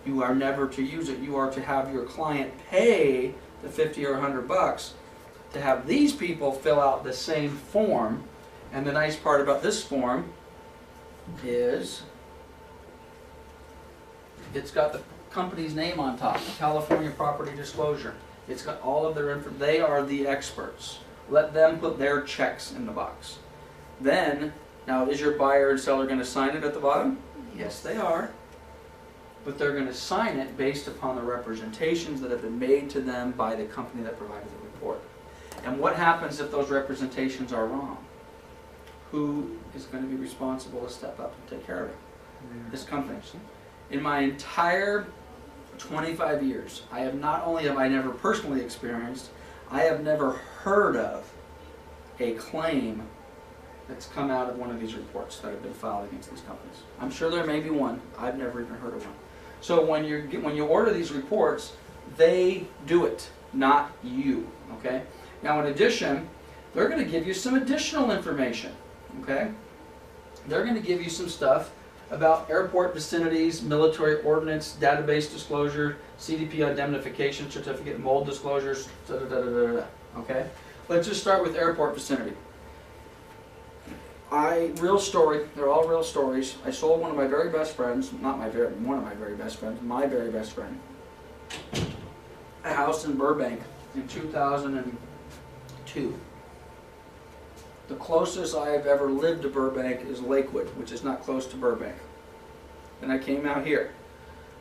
you are never to use it. You are to have your client pay the 50 or 100 bucks to have these people fill out the same form. And the nice part about this form is it's got the company's name on top, California Property Disclosure. It's got all of their info. They are the experts. Let them put their checks in the box. Then, now is your buyer and seller going to sign it at the bottom? Yes, they are. But they're going to sign it based upon the representations that have been made to them by the company that provided the report. And what happens if those representations are wrong? Who is going to be responsible to step up and take care of it? This company. In my entire 25 years, I have not only have I never personally experienced, I have never heard of a claim that's come out of one of these reports that have been filed against these companies. I'm sure there may be one. I've never even heard of one. So when you order these reports, they do it, not you. Okay. Now, in addition, they're going to give you some additional information. Okay. They're going to give you some stuff about airport vicinities, military ordnance, database disclosure, CDP indemnification certificate, mold disclosures, okay? Let's just start with airport vicinity. Real story, they're all real stories. I sold one of my very best friends, one of my very best friends, my very best friend, a house in Burbank in 2002. The closest I've ever lived to Burbank is Lakewood, which is not close to Burbank. And I came out here.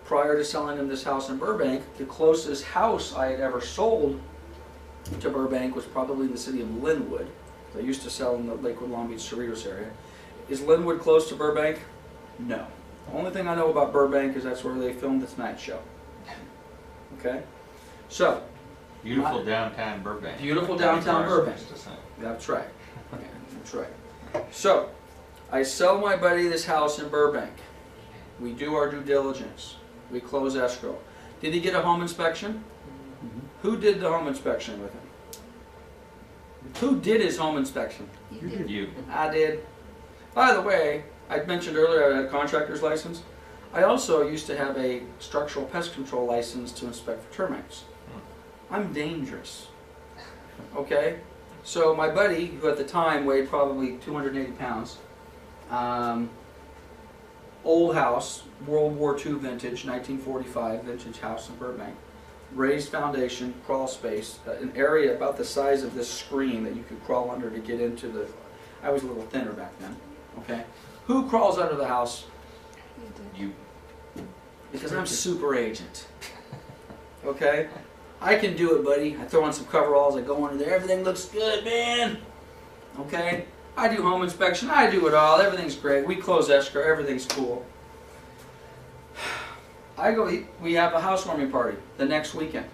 Prior to selling him this house in Burbank, the closest house I had ever sold to Burbank was probably in the city of Linwood. I used to sell in the Lakewood, Long Beach, Cerritos area. Is Linwood close to Burbank? No. The only thing I know about Burbank is that's where they filmed this night show. Okay? So. Beautiful downtown Burbank. Beautiful downtown Burbank. That's right. That's right. So, I sell my buddy this house in Burbank. We do our due diligence. We close escrow. Did he get a home inspection? Mhm. Who did the home inspection with him? Who did his home inspection? You did. You. I did. By the way, I mentioned earlier I had a contractor's license. I also used to have a structural pest control license to inspect for termites. I'm dangerous. Okay? So my buddy, who at the time weighed probably 280 pounds, old house, World War II vintage, 1945 vintage house in Burbank, raised foundation, crawl space, an area about the size of this screen that you could crawl under to get into the, I was a little thinner back then, okay? Who crawls under the house? You did. You. Because I'm super agent, okay? I can do it, buddy. I throw on some coveralls, I go under there, everything looks good, man. Okay? I do home inspection, I do it all, everything's great. We close escrow, everything's cool. We have a housewarming party the next weekend.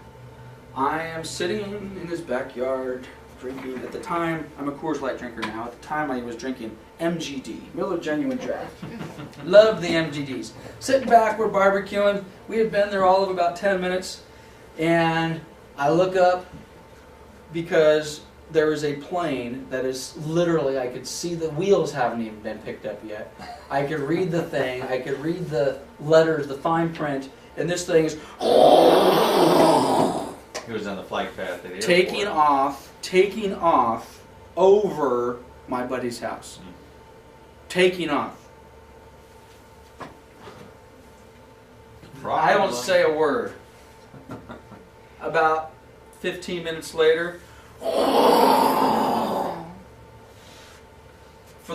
I am sitting in his backyard drinking. At the time, I'm a Coors Light drinker now. At the time, I was drinking MGD, Miller Genuine Draft. Love the MGDs. Sitting back, we're barbecuing. We had been there all of about 10 minutes. And I look up because there is a plane that is literally, I could see the wheels haven't even been picked up yet. I could read the thing, I could read the letters, the fine print, and this thing is He was on the flight path at the taking off over my buddy's house. Taking off. I don't say a word. About 15 minutes later, for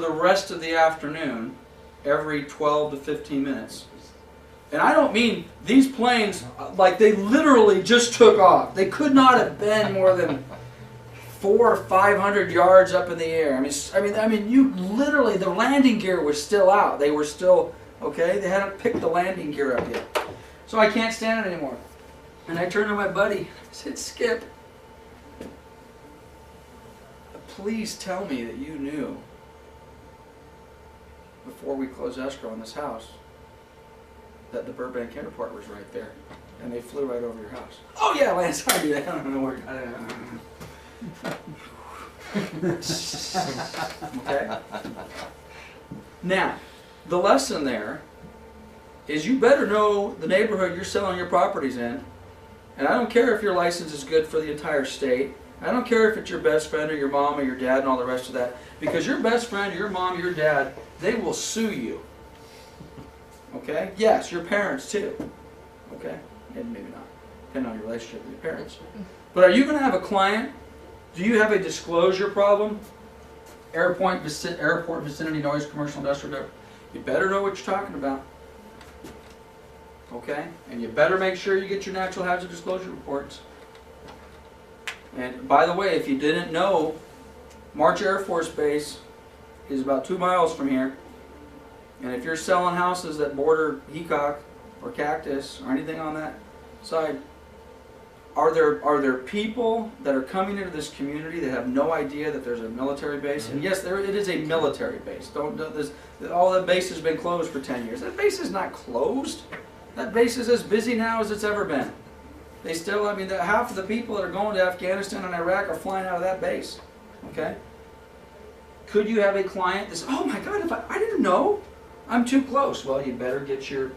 the rest of the afternoon, every 12 to 15 minutes. And I don't mean these planes, like they literally just took off. They could not have been more than 400 or 500 yards up in the air. I mean, you literally, the landing gear was still out. They were still, okay, they hadn't picked the landing gear up yet. So I can't stand it anymore. And I turned to my buddy, I said, Skip, please tell me that you knew before we closed escrow on this house that the Burbank Airport was right there, and they flew right over your house. Oh yeah, Lance, I do that. I don't know where. Okay. Now, the lesson there is you better know the neighborhood you're selling your properties in, and I don't care if your license is good for the entire state. I don't care if it's your best friend or your mom or your dad and all the rest of that, because your best friend, your mom, your dad, they will sue you. Okay? Yes, your parents too. Okay? And maybe not, depending on your relationship with your parents. But are you going to have a client? Do you have a disclosure problem? Airport vicinity noise, commercial, industrial. You better know what you're talking about. Okay? And you better make sure you get your natural hazard disclosure reports. And by the way, if you didn't know, March Air Force Base is about 2 miles from here. And if you're selling houses that border Heacock or Cactus or anything on that side, are there people that are coming into this community that have no idea that there's a military base? And yes, it is a military base. All that base has been closed for 10 years. That base is not closed. That base is as busy now as it's ever been. They still, half of the people that are going to Afghanistan and Iraq are flying out of that base. Okay? Could you have a client that says, oh my God, I didn't know. I'm too close. Well, you better get your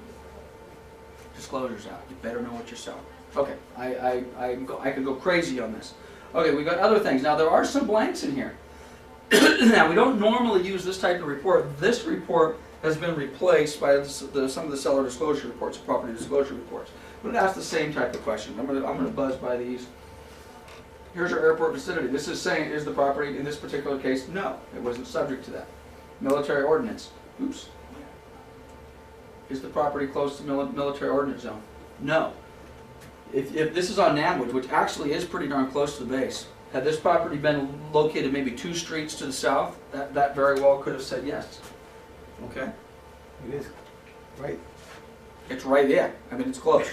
disclosures out. You better know what you're selling. Okay, I could go crazy on this. Okay, we've got other things. Now, there are some blanks in here. Now, we don't normally use this type of report. This report has been replaced by some of the seller disclosure reports, property disclosure reports. But it asks the same type of question. I'm gonna buzz by these. Here's our airport vicinity. This is saying, is the property, in this particular case, no, it wasn't subject to that. Military ordinance. Oops. Is the property close to military ordinance zone? No. If this is on Namwood, which actually is pretty darn close to the base, had this property been located maybe 2 streets to the south, that very well could have said yes. Okay? It is right. It's right there. It's close.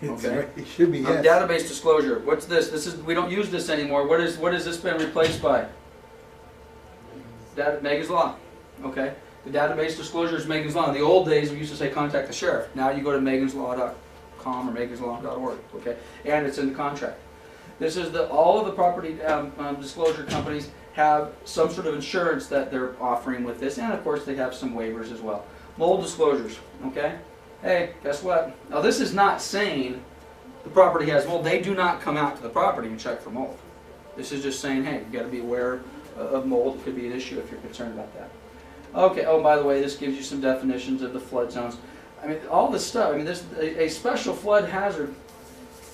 It's Okay. right. It should be yes. Database disclosure. What's this? We don't use this anymore. What has this been replaced by? Megan's Law. Okay. The database disclosure is Megan's Law. In the old days, we used to say contact the sheriff. Now you go to meganslaw.com or meganslaw.org. Okay. And it's in the contract. This is all of the property disclosure companies have some sort of insurance that they're offering with this, and of course they have some waivers as well. Mold disclosures. Okay. Hey, guess what? Now this is not saying the property has mold. They do not come out to the property and check for mold. This is just saying, hey, you've got to be aware of mold. It could be an issue if you're concerned about that. Okay, oh, by the way, this gives you some definitions of the flood zones. All this stuff, this a special flood hazard,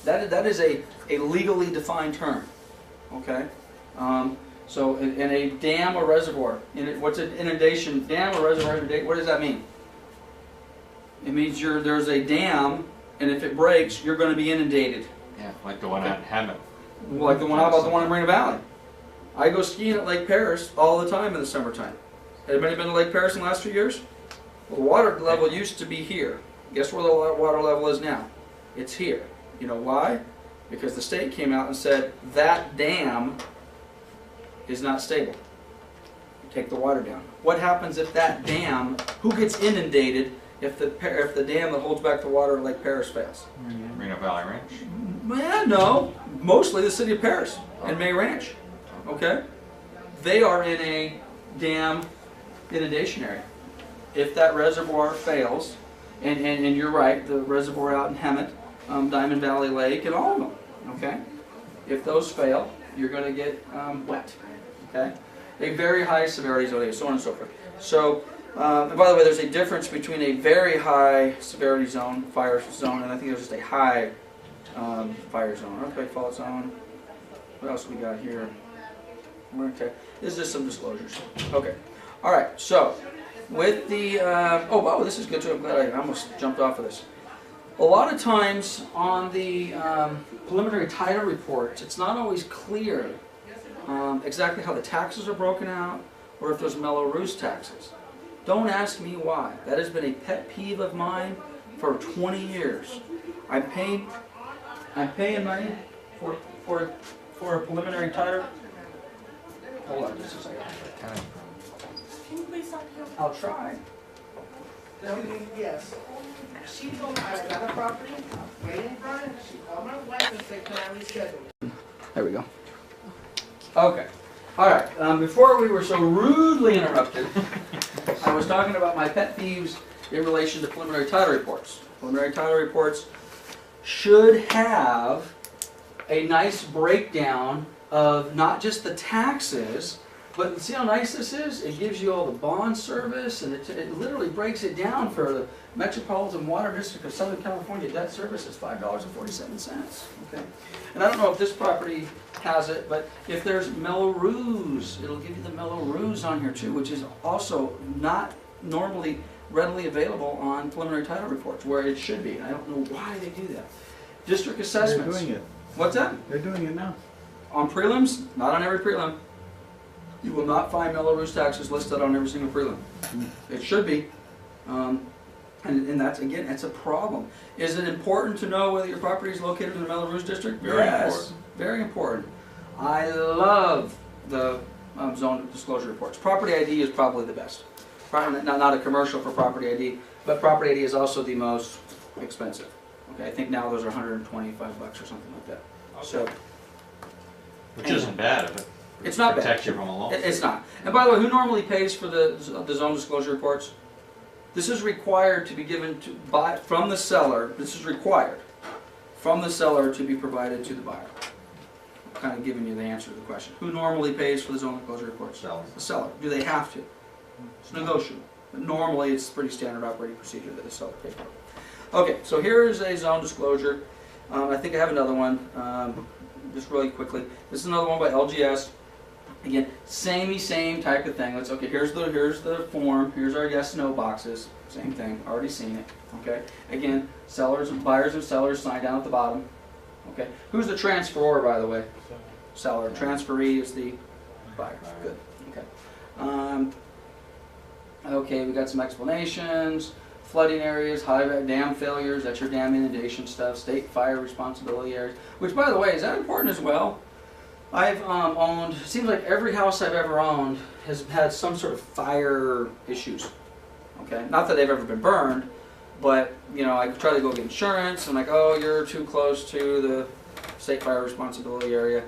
that is a legally defined term. Okay? So in a dam or reservoir, what's an inundation? Dam or reservoir inundation, what does that mean? It means there's a dam, and if it breaks, you're going to be inundated. Yeah, like the one out in Hammond. Like the one, how about the one in Moreno Valley? I go skiing at Lake Paris all the time in the summertime. Anybody been to Lake Paris in the last few years? Well, the water level used to be here. Guess where the water level is now? It's here. You know why? Because the state came out and said that dam is not stable. Take the water down. What happens if that dam, who gets inundated if the dam that holds back the water at Lake Paris fails? Moreno Valley Ranch. Well, no, mostly the city of Paris and May Ranch. Okay? They are in a dam inundation area. If that reservoir fails, and you're right, the reservoir out in Hemet, Diamond Valley Lake, and all of them, okay? If those fail, you're going to get wet, okay? A very high severity zone, so on and so forth. So, and by the way, there's a difference between a very high severity zone, fire zone, and I think there's just a high fire zone. Okay, fault zone. What else we got here? Okay, this is just some disclosures. Okay, all right. So, with the oh wow, this is good too. I'm glad I almost jumped off of this. A lot of times on the preliminary title reports, it's not always clear exactly how the taxes are broken out, or if there's Mello-Roos taxes. Don't ask me why. That has been a pet peeve of mine for 20 years. I'm paying money for a preliminary title. Hold on just a second. Can you please talk to him? I'll try. Yes. She told me I got a property right in front. She called my wife and said, can I reschedule? There we go. Okay. All right. Before we were so rudely interrupted, I was talking about my pet peeves in relation to preliminary title reports. Preliminary title reports should have a nice breakdown of not just the taxes, but see how nice this is? It gives you all the bond service, and it literally breaks it down for the Metropolitan Water District of Southern California. Debt service is $5.47. Okay, and I don't know if this property has it, but if there's Mello-Roos, it'll give you the Mello-Roos on here too, which is also not normally readily available on preliminary title reports, where it should be. I don't know why they do that. District assessments. They're doing it. What's that? They're doing it now. On prelims, not on every prelim. You will not find Mello-Roos taxes listed on every single prelim. It should be. And that's, again, it's a problem. Is it important to know whether your property is located in the Mello-Roos district? Very Yes, important. very important. I love the zone disclosure reports. Property ID is probably the best. Probably not a commercial for property ID, but property ID is also the most expensive. Okay, I think now those are $125 or something like that. So, Which isn't bad if it it's not bad. protects you from a lawsuit. It's not. And by the way, who normally pays for the zone disclosure reports? This is required to be given from the seller. This is required from the seller to be provided to the buyer. I'm kind of giving you the answer to the question. Who normally pays for the zone disclosure reports? Seller. The seller. Do they have to? It's negotiable. But normally, it's pretty standard operating procedure that the seller pays for. Okay, so here is a zone disclosure. I think I have another one, just really quickly. This is another one by LGS. Again, same type of thing. Okay, here's the form. Here's our yes/no boxes. Same thing. Already seen it. Okay. Again, buyers and sellers sign down at the bottom. Okay. Who's the transferor, by the way? Seller. Transferee is the buyer. Good. Okay. Okay, we got some explanations. Flooding areas, high dam failures. That's your dam inundation stuff. State fire responsibility areas. Which, by the way, is that important as well? I've owned, it seems like every house I've ever owned has had some sort of fire issues. Okay, not that they've ever been burned, but you know, I try to go get insurance. And like, oh, you're too close to the state fire responsibility area.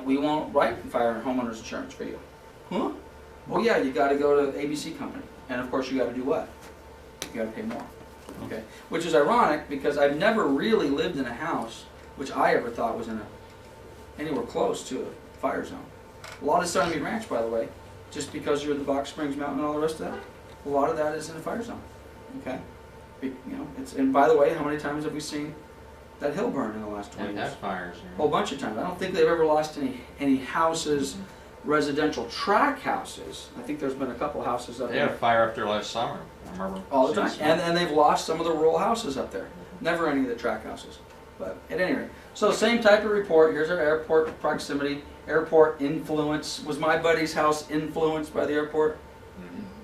We won't write fire and homeowners insurance for you. Huh? Well, yeah, you got to go to ABC company, and of course you got to do what? You got to pay more. Okay, which is ironic because I've never really lived in a house which I ever thought was in anywhere close to a fire zone. A lot of Sunbeam Ranch, by the way, just because you're in the Box Springs Mountain and all the rest of that, a lot of that is in a fire zone. Okay, you know, and by the way, how many times have we seen that hill burn in the last 20 And years? have fires. A whole bunch of times. I don't think they've ever lost any houses, residential tract houses. I think there's been a couple houses up They had a there fire up there last summer. I remember. all the time, seeing some. and they've lost some of the rural houses up there. Never any of the tract houses. But at any rate, so same type of report. Here's our airport proximity, airport influence. Was my buddy's house influenced by the airport?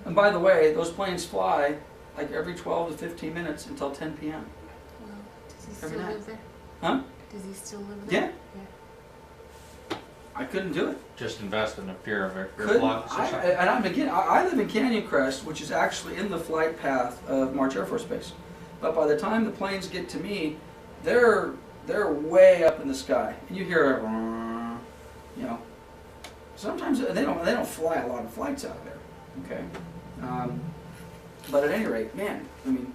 And by the way, those planes fly like every 12 to 15 minutes until 10 p.m. Well, does he Every still night. live there? Huh? Does he still live there? Yeah. I couldn't do it. Just invest in a fear of Couldn't. airplanes or something. I live in Canyon Crest, which is actually in the flight path of March Air Force Base. But by the time the planes get to me, they're way up in the sky, and you hear a, you know. Sometimes they don't fly a lot of flights out of there. Okay. But at any rate, man, I mean,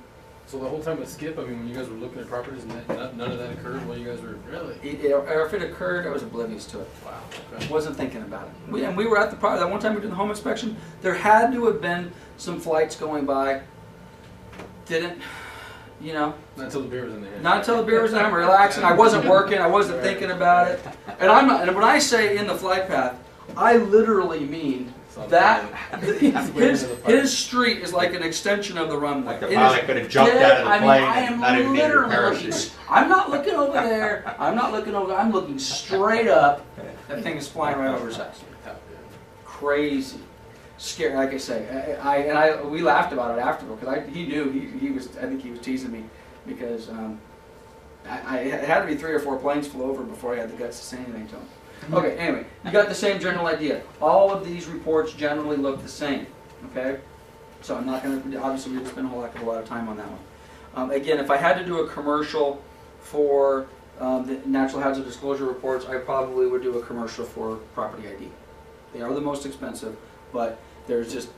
So the whole time with Skip, I mean, when you guys were looking at properties, and none of that occurred while you guys were really? or if it occurred, I was oblivious to it. Wow. Okay. Wasn't thinking about it. We were at the property that one time we did the home inspection. There had to have been some flights going by. Didn't, you know. Not until the beer was in the hand. Not until the beer was in. I'm relaxing. I wasn't working. I wasn't thinking about it. And I'm not. And when I say in the flight path, I literally mean that his street is like an extension of the runway. Like the It is pilot could have jumped dead. out of the plane I and am not even needed a literally parachute. looking. I'm not looking over there. I'm not looking over. I'm looking straight up. That thing is flying right over his house. Crazy, scary. Like I say, we laughed about it afterward because he knew he was. I think he was teasing me because it had to be 3 or 4 planes flew over before I had the guts to say anything to him. Okay, anyway, you got the same general idea. All of these reports generally look the same, okay? So I'm not going to, obviously we didn't spend a whole heck of a lot of time on that one. Again, if I had to do a commercial for the natural hazard disclosure reports, I probably would do a commercial for property ID. They are the most expensive, but there's just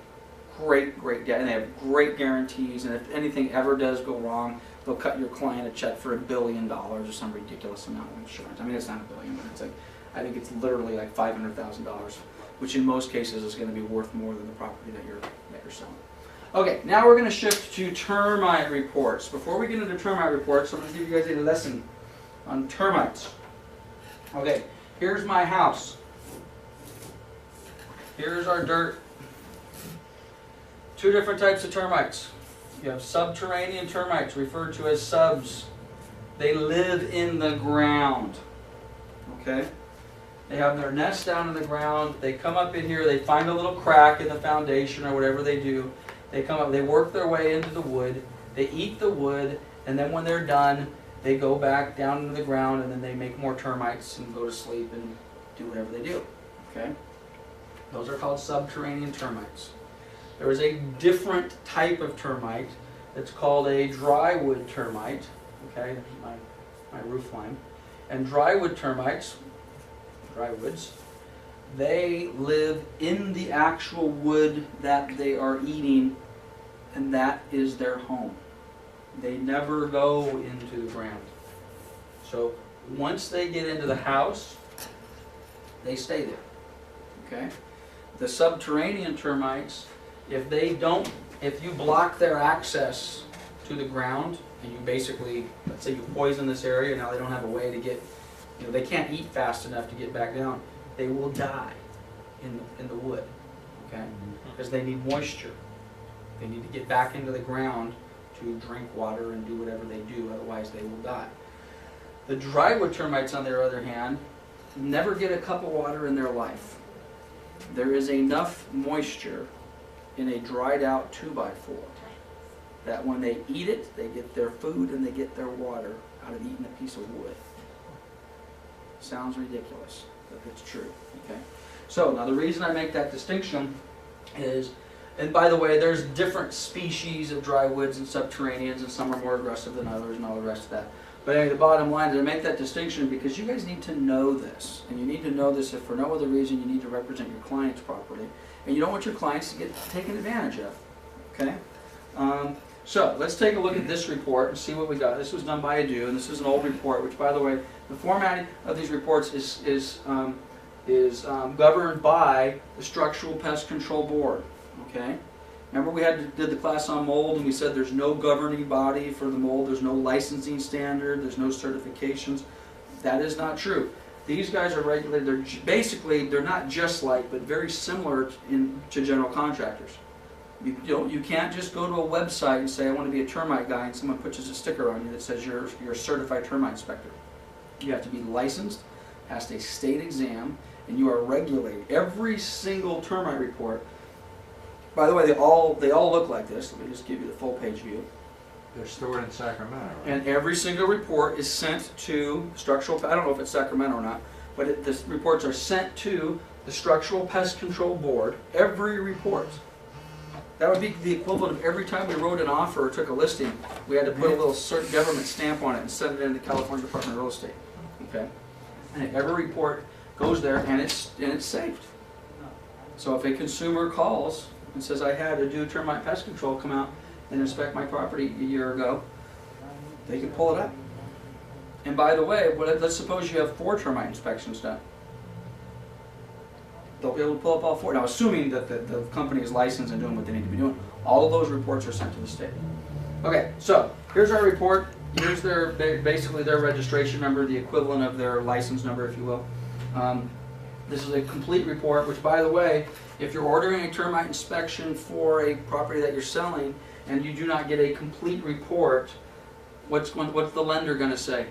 great, and they have great guarantees, and if anything ever does go wrong, they'll cut your client a check for $1 billion or some ridiculous amount of insurance. I mean, it's not $1 billion, but it's like, I think it's literally like $500,000, which in most cases is going to be worth more than the property that you're selling. Okay, now we're going to shift to termite reports. Before we get into termite reports, I'm going to give you guys a lesson on termites. Okay, here's my house. Here's our dirt. 2 different types of termites. You have subterranean termites, referred to as subs. They live in the ground. Okay? They have their nest down in the ground. They come up in here. They find a little crack in the foundation or whatever they do. They come up. They work their way into the wood. They eat the wood, and then when they're done, they go back down into the ground, and then they make more termites and go to sleep and do whatever they do. Okay? Those are called subterranean termites. There is a different type of termite that's called a drywood termite. Okay, there's my roof line. And drywood termites, drywoods, they live in the actual wood that they are eating, and that is their home. They never go into the ground. So once they get into the house, they stay there. Okay? The subterranean termites, if you block their access to the ground, and you basically, let's say you poison this area, now they don't have a way to get, they can't eat fast enough to get back down, they will die in the wood, okay? Because they need moisture. They need to get back into the ground to drink water and do whatever they do, otherwise they will die. The drywood termites, on the other hand, never get a cup of water in their life. There is enough moisture in a dried out 2x4 that when they eat it, they get their food and they get their water out of eating a piece of wood. Sounds ridiculous, but it's true. Okay. So now the reason I make that distinction is, and by the way, there's different species of drywoods and subterraneans, and some are more aggressive than others and all the rest of that. But anyway, the bottom line is I make that distinction because you guys need to know this. And you need to know this if for no other reason you need to represent your clients properly. And you don't want your clients to get taken advantage of. Okay? So let's take a look at this report and see what we got. This was done by Adu, and this is an old report, which, by the way, the formatting of these reports is governed by the Structural Pest Control Board. Okay? Remember we did the class on mold, and we said there's no governing body for the mold, there's no licensing standard, there's no certifications. That is not true. These guys are regulated. They're not just like, but very similar to general contractors. You can't just go to a website and say, I want to be a termite guy, and someone puts a sticker on you that says you're a certified termite inspector. You have to be licensed, passed a state exam, and you are regulated. Every single termite report, by the way, they all look like this. Let me just give you the full page view. They're stored in Sacramento, right? And every single report is sent to structural, I don't know if it's Sacramento or not, but the reports are sent to the Structural Pest Control Board, every report. That would be the equivalent of every time we wrote an offer or took a listing, we had to put a little certain government stamp on it and send it into the California Department of Real Estate. Okay? And every report goes there and it's saved. So if a consumer calls and says, I had to do termite pest control come out and inspect my property a year ago, they can pull it up. And by the way, let's suppose you have 4 termite inspections done. They'll be able to pull up all 4. Now, assuming that the company is licensed and doing what they need to be doing, all of those reports are sent to the state. Okay, so here's our report. Here's basically their registration number, the equivalent of their license number, if you will. This is a complete report, which, by the way, if you're ordering a termite inspection for a property that you're selling and you do not get a complete report, what's the lender going to say?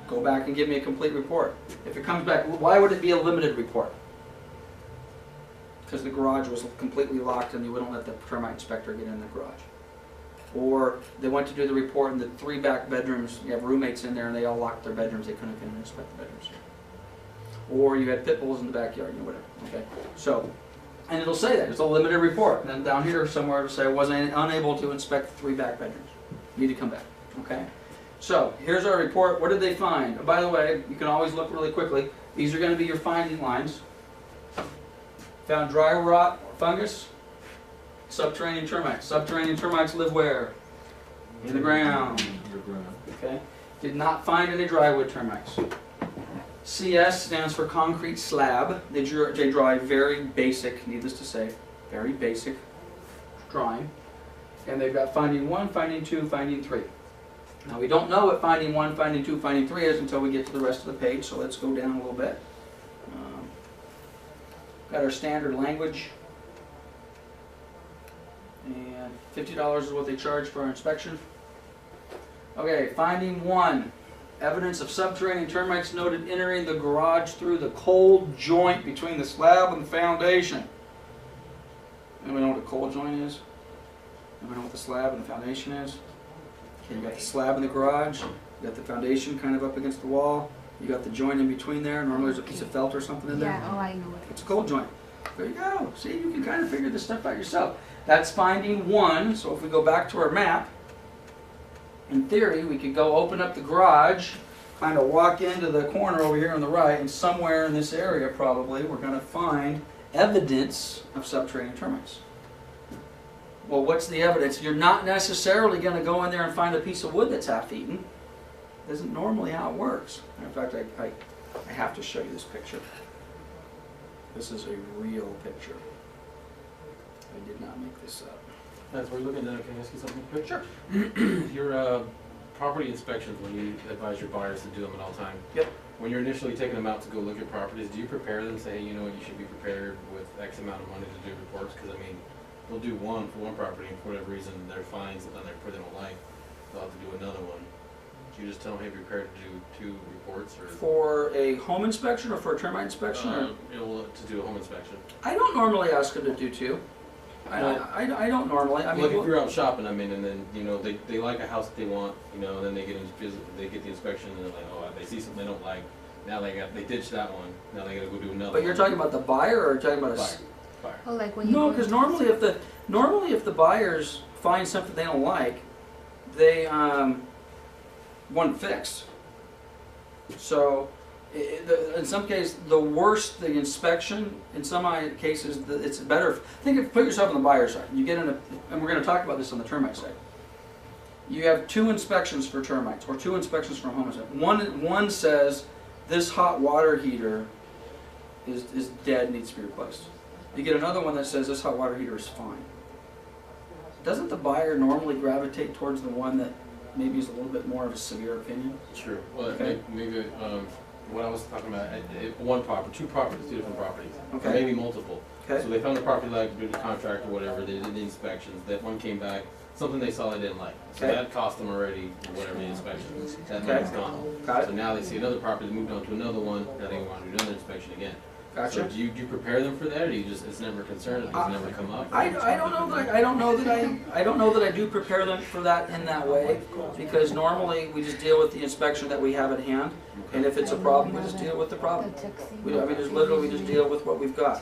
Go back and give me a complete report. If it comes back, why would it be a limited report? Because the garage was completely locked and you wouldn't let the termite inspector get in the garage. Or they went to do the report and the 3 back bedrooms, you have roommates in there and they all locked their bedrooms, they couldn't come in and inspect the bedrooms. Or you had pit bulls in the backyard, whatever. Okay, so, and it'll say that, it's a limited report. And then down here somewhere it'll say, I was unable to inspect the 3 back bedrooms. You need to come back, okay? So, here's our report. What did they find? Oh, by the way, you can always look really quickly. These are going to be your finding lines. Found dry rot, fungus, subterranean termites. Subterranean termites live where? In the ground. Okay. Did not find any drywood termites. CS stands for concrete slab. They draw a very basic, needless to say, very basic drawing. And they've got finding 1, finding 2, finding 3. Now we don't know what finding 1, finding 2, finding 3 is until we get to the rest of the page, so let's go down a little bit. Got our standard language. And $50 is what they charge for our inspection. Okay, finding 1. Evidence of subterranean termites noted entering the garage through the cold joint between the slab and the foundation. Anybody know what a cold joint is? Anybody know what the slab and the foundation is? Okay, you got the slab in the garage, you got the foundation kind of up against the wall, you got the joint in between there. Normally there's a piece of felt or something in there. Yeah, oh, I know it. It's a cold joint. There you go. See, you can kind of figure this stuff out yourself. That's finding 1. So if we go back to our map, in theory, we could go open up the garage, kind of walk into the corner over here on the right, and somewhere in this area probably we're going to find evidence of subterranean termites. Well, what's the evidence? You're not necessarily going to go in there and find a piece of wood that's half-eaten. That isn't normally how it works. In fact, I have to show you this picture. This is a real picture. I did not make this up. That's where you're looking at. Can I ask you something quick? Sure. Your property inspections, when you advise your buyers to do them at all times. Yep. When you're initially taking them out to go look at properties, do you prepare them, say, hey, you know what, you should be prepared with X amount of money to do reports? Because, I mean, they'll do one for one property, and for whatever reason, their fines that they don't like, they'll have to do another one. Do you just tell them, hey, be prepared to do 2 reports? Or For a home inspection or for a termite inspection? To do a home inspection. I don't normally ask them to do 2. I don't normally. I mean, like if you're out shopping, I mean, and then you know they like a house that they want, you know, and then they get the inspection, and they're like, oh, they see something they don't like. Now they ditch that one. Now they got to go do another. But you're talking about the buyer, or talking about buyer. Oh, like when you No, go because to- normally if the buyers find something they don't like, they want it fixed. So. In some cases, the worse the inspection, in some cases, it's better. Put yourself on the buyer's side. You get in and we're going to talk about this on the termite side. You have 2 inspections for termites, or 2 inspections for home inspection. One says this hot water heater is dead, needs to be replaced. You get another one that says this hot water heater is fine. Doesn't the buyer normally gravitate towards the one that maybe is a little bit more of a severe opinion? Sure. Well, Okay. maybe what I was talking about, one property, two properties, two different properties, or Okay. maybe multiple. Okay. So they found the property like, did the contract or whatever, they did the inspections, that one came back, something they saw they didn't like. So Okay. that cost them already, whatever the inspection, that Okay. money's gone. Got So it. now they see another property, they moved on to another one, now they want to do another inspection again. So Gotcha. do you prepare them for that, or do you just, it's never a concern, it's never come up? I don't know that I don't know that I do prepare them for that in that way, because normally we just deal with the inspection that we have at hand, and if it's a problem, we just deal with the problem. Just literally, we just deal with what we've got.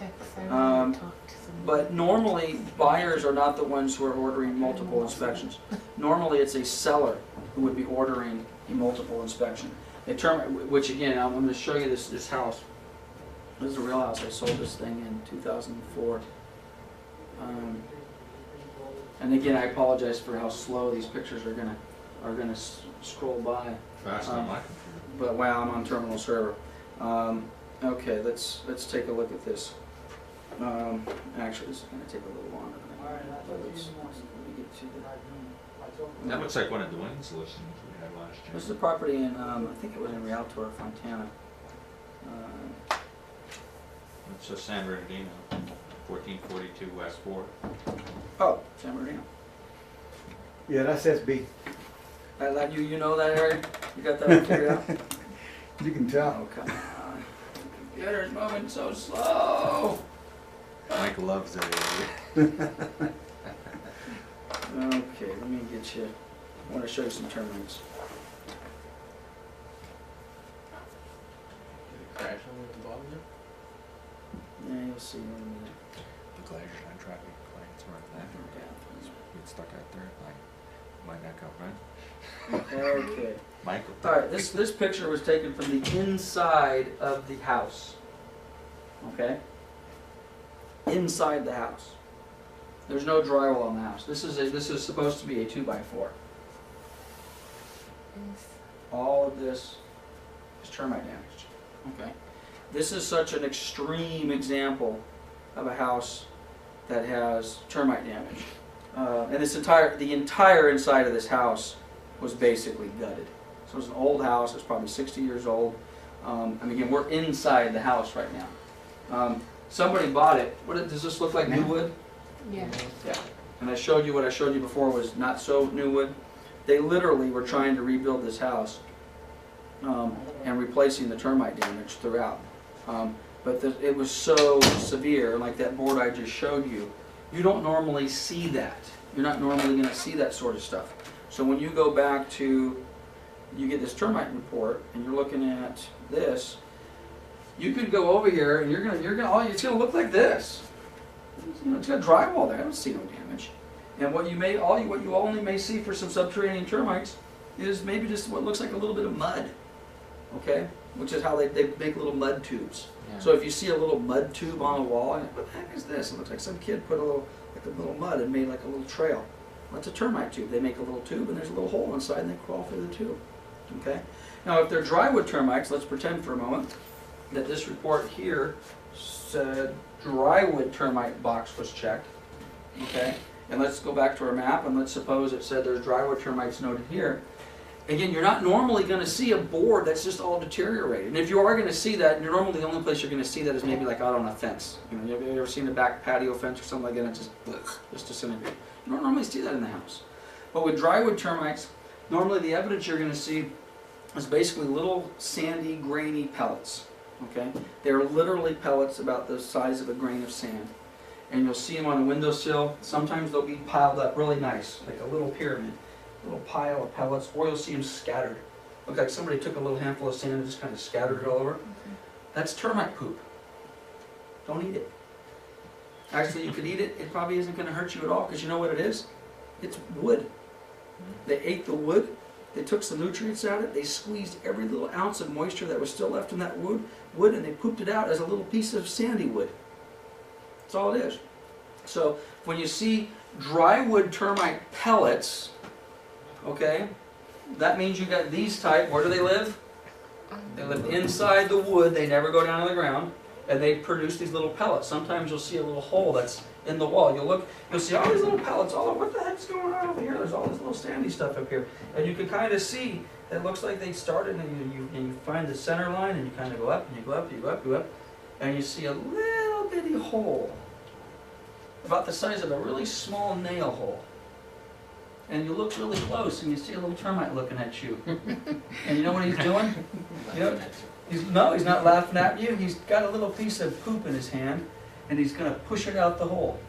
But normally, buyers are not the ones who are ordering multiple inspections. Normally, it's a seller who would be ordering a multiple inspection. Which again, I'm going to show you this house. This is a real house. I sold this thing in 2004. And again, I apologize for how slow these pictures are gonna scroll by. Fast on my computer. But wow, I'm on terminal server. Okay, let's take a look at this. Actually, this is gonna take a little longer. Let me get to the. That looks like one of Dwayne's listings we had last year. This is a property in I think it was in Rialto, Fontana. It's a San Bernardino, 1442 West 4. Oh, San Bernardino. Yeah, that's SB. You know that area? You got that figured out? You can tell. Oh, come on. The computer's moving so slow. Mike loves that area. Okay, let me get you. I want to show you some termites. Crash on at the bottom there? Yeah, you'll see in a minute. The glaciers on traffic lights right there. Get stuck out there, might not come right. Okay. Michael. All right. This picture was taken from the inside of the house. Okay. Inside the house. There's no drywall on the house. This is supposed to be a 2x4. All of this is termite damaged. Okay. This is such an extreme example of a house that has termite damage. And the entire inside of this house was basically gutted. So it was an old house. It's probably 60 years old. And again, we're inside the house right now. Somebody bought it. Does this look like new wood? Yeah. Yeah. And what I showed you before was not so new wood. They literally were trying to rebuild this house and replacing the termite damage throughout. But it was so severe, like that board I just showed you, you don't normally see that. You're not normally going to see that sort of stuff. So when you go back to, you get this termite report, and you're looking at this, you could go over here, and it's going to look like this. It's got drywall there. I don't see no damage. And what you only may see for some subterranean termites is maybe just what looks like a little bit of mud. Okay, which is how they make little mud tubes. Yeah. So if you see a little mud tube on a wall, and what the heck is this? It looks like some kid put a little mud and made like a little trail. Well, that's a termite tube. They make a little tube, and there's a little hole inside, and they crawl through the tube. Okay. Now, if they're drywood termites, let's pretend for a moment that this report here said drywood termite box was checked. Okay. And let's go back to our map, and let's suppose it said there's drywood termites noted here. Again, you're not normally going to see a board that's just all deteriorated. And if you are going to see that, normally the only place you're going to see that is maybe like out on a fence. You know, have you ever seen a back patio fence or something like that? And it's just disintegrated. You don't normally see that in the house. But with drywood termites, normally the evidence you're going to see is basically little sandy, grainy pellets. Okay, they're literally pellets about the size of a grain of sand, and you'll see them on a windowsill. Sometimes they'll be piled up really nice, like a little pyramid. Little pile of pellets, or you'll see them scattered. Look like somebody took a little handful of sand and just kind of scattered it all over. That's termite poop. Don't eat it. Actually, you could eat it. It probably isn't going to hurt you at all, because you know what it is? It's wood. They ate the wood. They took some nutrients out of it. They squeezed every little ounce of moisture that was still left in that wood, and they pooped it out as a little piece of sandy wood. That's all it is. So when you see drywood termite pellets, okay, that means you got these type. Where do they live? They live inside the wood. They never go down to the ground. and they produce these little pellets. Sometimes you'll see a little hole that's in the wall. You'll see all these little pellets all over. What the heck's going on over here? There's all this little sandy stuff up here. And you can kind of see, it looks like they started, and you find the center line, and you kind of go up, and you go up, you go up, you go up, and you see a little bitty hole, about the size of a really small nail hole. And you look really close, and you see a little termite looking at you. And you know what he's doing? You know, he's not laughing at you. He's got a little piece of poop in his hand, and he's going to push it out the hole.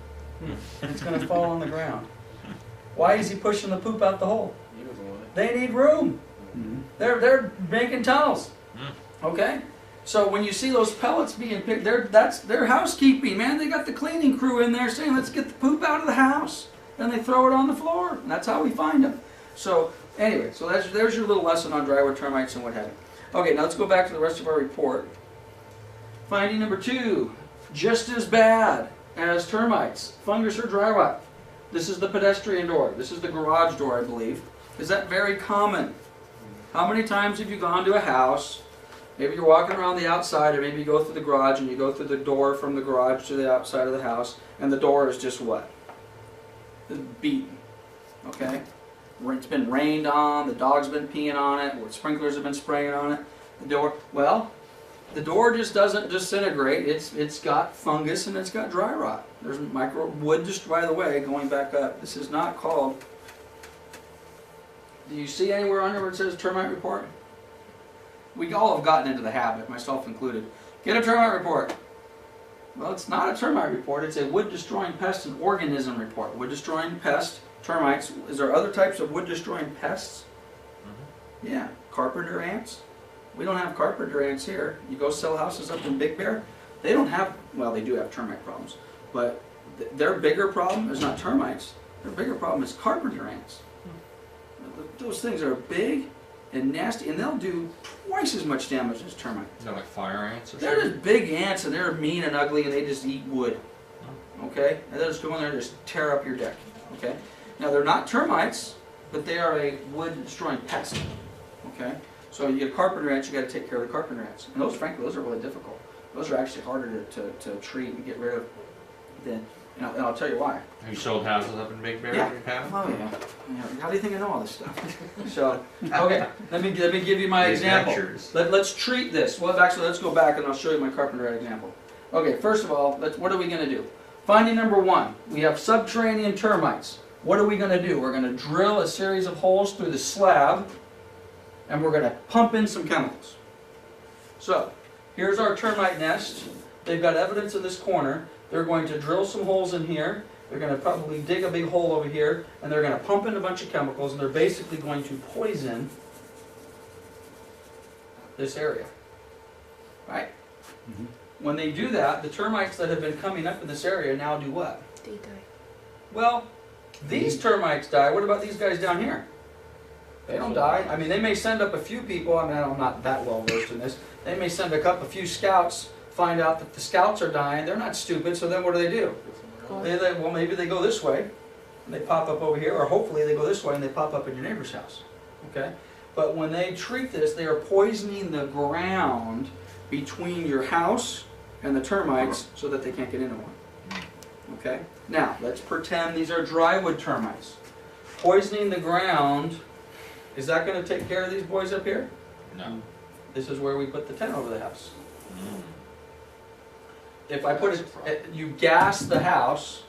And it's going to fall on the ground. Why is he pushing the poop out the hole? He doesn't want it. They need room. They're making tunnels. Okay? So when you see those pellets being picked, that's their housekeeping, man. They got the cleaning crew in there saying, let's get the poop out of the house. And they throw it on the floor. And that's how we find them. So anyway, so there's your little lesson on drywood termites and what have you. Okay, now let's go back to the rest of our report. Finding number 2, just as bad as termites, fungus or dry rot. This is the pedestrian door. This is the garage door, I believe. Is that very common? How many times have you gone to a house, maybe you're walking around the outside, or maybe you go through the garage and you go through the door from the garage to the outside of the house, and the door is just what? It's beaten. Okay? It's been rained on, the dog's been peeing on it, or sprinklers have been spraying on it. The door, well, the door just doesn't disintegrate. It's got fungus and it's got dry rot. There's wood, just by the way, going back up. This is not called. Do you see anywhere on there where it says termite report? We all have gotten into the habit, myself included. Get a termite report. Well, it's not a termite report. It's a wood-destroying pest and organism report. Wood-destroying pest, termites. Is there other types of wood-destroying pests? Yeah, carpenter ants. We don't have carpenter ants here. You go sell houses up in Big Bear, they don't have, well, they do have termite problems, but their bigger problem is not termites. Their bigger problem is carpenter ants. Those things are big and nasty, and they'll do twice as much damage as termites. They're like fire ants or They're something? just big ants, and they're mean and ugly, and they just eat wood. Okay? And they'll just go in there and just tear up your deck. Okay? Now, they're not termites, but they are a wood-destroying pest. Okay? So you get a carpenter ant, you got to take care of the carpenter ants. And those, frankly, those are really difficult. Those are actually harder to treat and get rid of than, and I'll tell you why. Have you sold houses up in Big Bear Yeah. in your past? Oh yeah. How do you think I know all this stuff? So, okay, let me give you my The example. adventures. Let's treat this. Well, actually, let's go back and I'll show you my carpenter ant example. Okay, first of all, what are we going to do? Finding number 1, we have subterranean termites. What are we going to do? We're going to drill a series of holes through the slab, and we're going to pump in some chemicals. So, here's our termite nest. They've got evidence in this corner. They're going to drill some holes in here. They're going to probably dig a big hole over here, and they're going to pump in a bunch of chemicals, and they're basically going to poison this area. Right? Mhm. When they do that, the termites that have been coming up in this area now do what? They die. Well, these termites die. What about these guys down here? They don't die. I mean, they may send up a few people. I mean, I'm not that well versed in this. They may send a few scouts, find out that the scouts are dying. They're not stupid, so then what do? Well, maybe they go this way, and they pop up over here, or hopefully they go this way and they pop up in your neighbor's house. Okay? But when they treat this, they are poisoning the ground between your house and the termites so that they can't get into one. Okay? Now, let's pretend these are drywood termites. Poisoning the ground, is that going to take care of these boys up here? No. This is where we put the tent over the house. Mm. If I put it, you gas the house,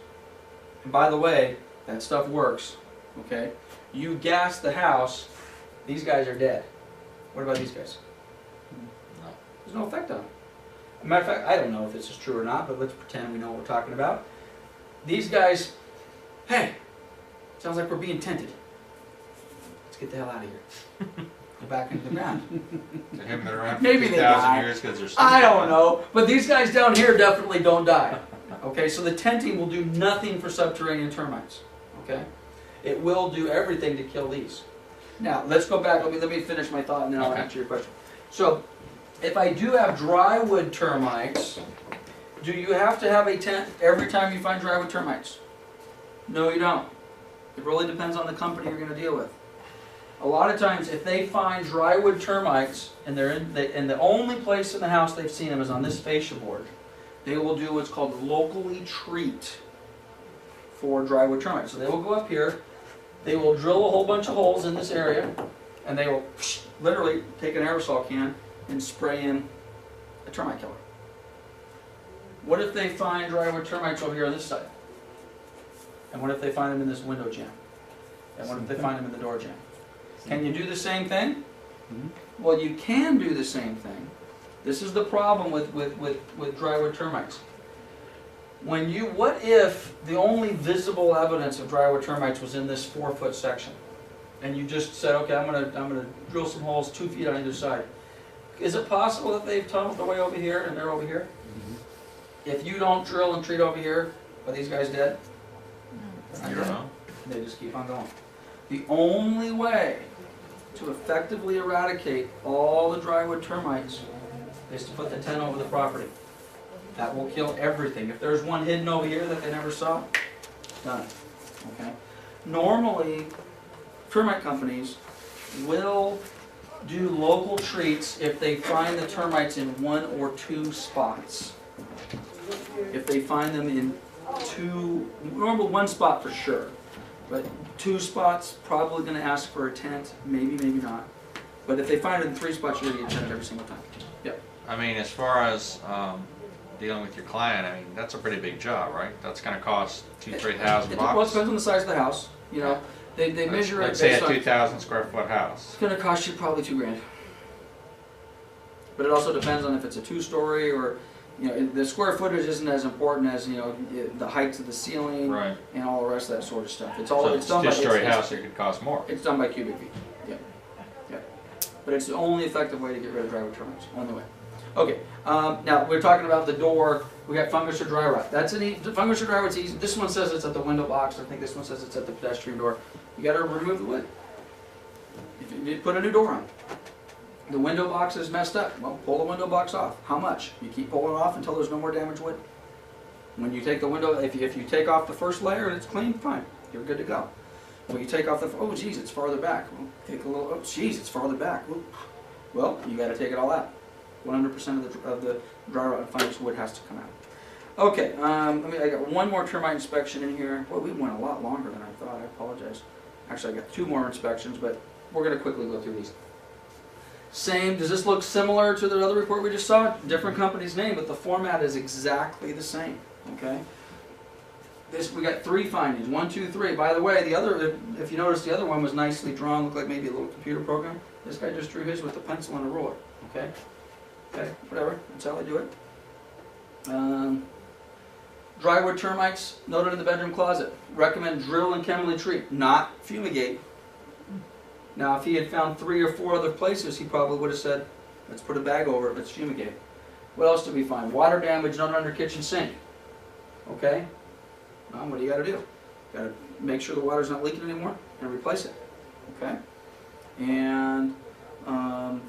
and by the way, that stuff works, okay? You gas the house, these guys are dead. What about these guys? No. There's no effect on them. As a matter of fact, I don't know if this is true or not, but let's pretend we know what we're talking about. These guys, hey, sounds like we're being tented. Let's get the hell out of here. Go back into the ground. They haven't been around for Maybe they 2,000 die. years because they're I don't know, but these guys down here definitely don't die. Okay, so the tenting will do nothing for subterranean termites. Okay, it will do everything to kill these. Now let's go back. Let me finish my thought, and then I'll Okay. answer your question. So, if I do have drywood termites, do you have to have a tent every time you find drywood termites? No, you don't. It really depends on the company you're going to deal with. A lot of times, if they find drywood termites and they're in the only place in the house they've seen them is on this fascia board, they will do what's called locally treat for drywood termites. So they will go up here, they will drill a whole bunch of holes in this area, and they will literally take an aerosol can and spray in a termite killer. What if they find drywood termites over here on this side? And what if they find them in this window jamb? And what if they find them in the door jamb? Can you do the same thing? Well, you can do the same thing. This is the problem with drywood termites. What if the only visible evidence of drywood termites was in this 4-foot section? And you just said, okay, I'm gonna drill some holes 2 feet on either side. Is it possible that they've tunneled their way over here and they're over here? If you don't drill and treat over here, are these guys dead? You don't know? They just keep on going. The only way to effectively eradicate all the drywood termites is to put the tent over the property. That will kill everything. If there's one hidden over here that they never saw, done. Okay. Normally, termite companies will do local treats if they find the termites in 1 or 2 spots. If they find them in 2, normally 1 spot for sure, but 2 spots, probably going to ask for a tent, maybe, maybe not. But if they find it in 3 spots, you're going to get a tent every single time. Yep. I mean, as far as dealing with your client, I mean, that's a pretty big job, right? That's going to cost $2,000-3,000 bucks. Well, it depends on the size of the house. You know, they measure it Let's say based a on. 2,000 square foot house. It's going to cost you probably $2,000. But it also depends on if it's a 2-story or, you know, the square footage isn't as important as, you know, the heights of the ceiling Right. and all the rest of that sort of stuff. It's So all if it's it's a done by 2-story house, it could cost more. It's done by cubic feet. Yeah, yeah. But it's the only effective way to get rid of drywood termites. Only way. Okay. Now we're talking about the door. We got fungus or dry rot. That's fungus or dry rot's easy. This one says it's at the window box. I think this one says it's at the pedestrian door. You got to remove the wood. If you put a new door on. The window box is messed up. Well, pull the window box off. How much? You keep pulling it off until there's no more damaged wood. When you take the window, if you take off the first layer and it's clean, fine. You're good to go. When you take off the, oh geez, it's farther back. Well, take a little, oh geez, it's farther back. Well, you got to take it all out. 100% of the dry rot and fungus wood has to come out. Okay, I got one more termite inspection in here. Well, we went a lot longer than I thought. I apologize. Actually, I got 2 more inspections, but we're going to quickly go through these. Same, does this look similar to the other report we just saw? Different company's name, but the format is exactly the same, okay? We got 3 findings, 1, 2, 3. By the way, the other, if you notice, the other one was nicely drawn, looked like maybe a little computer program. This guy just drew his with a pencil and a ruler, okay? Okay, whatever, that's how I do it. Drywood termites, noted in the bedroom closet. Recommend drill and chemically treat, not fumigate. Now, if he had found 3 or 4 other places, he probably would have said, let's put a bag over it, let's fumigate. What else did we find? Water damage not under kitchen sink. Okay? Well, what do you got to do? Got to make sure the water's not leaking anymore and replace it. Okay? And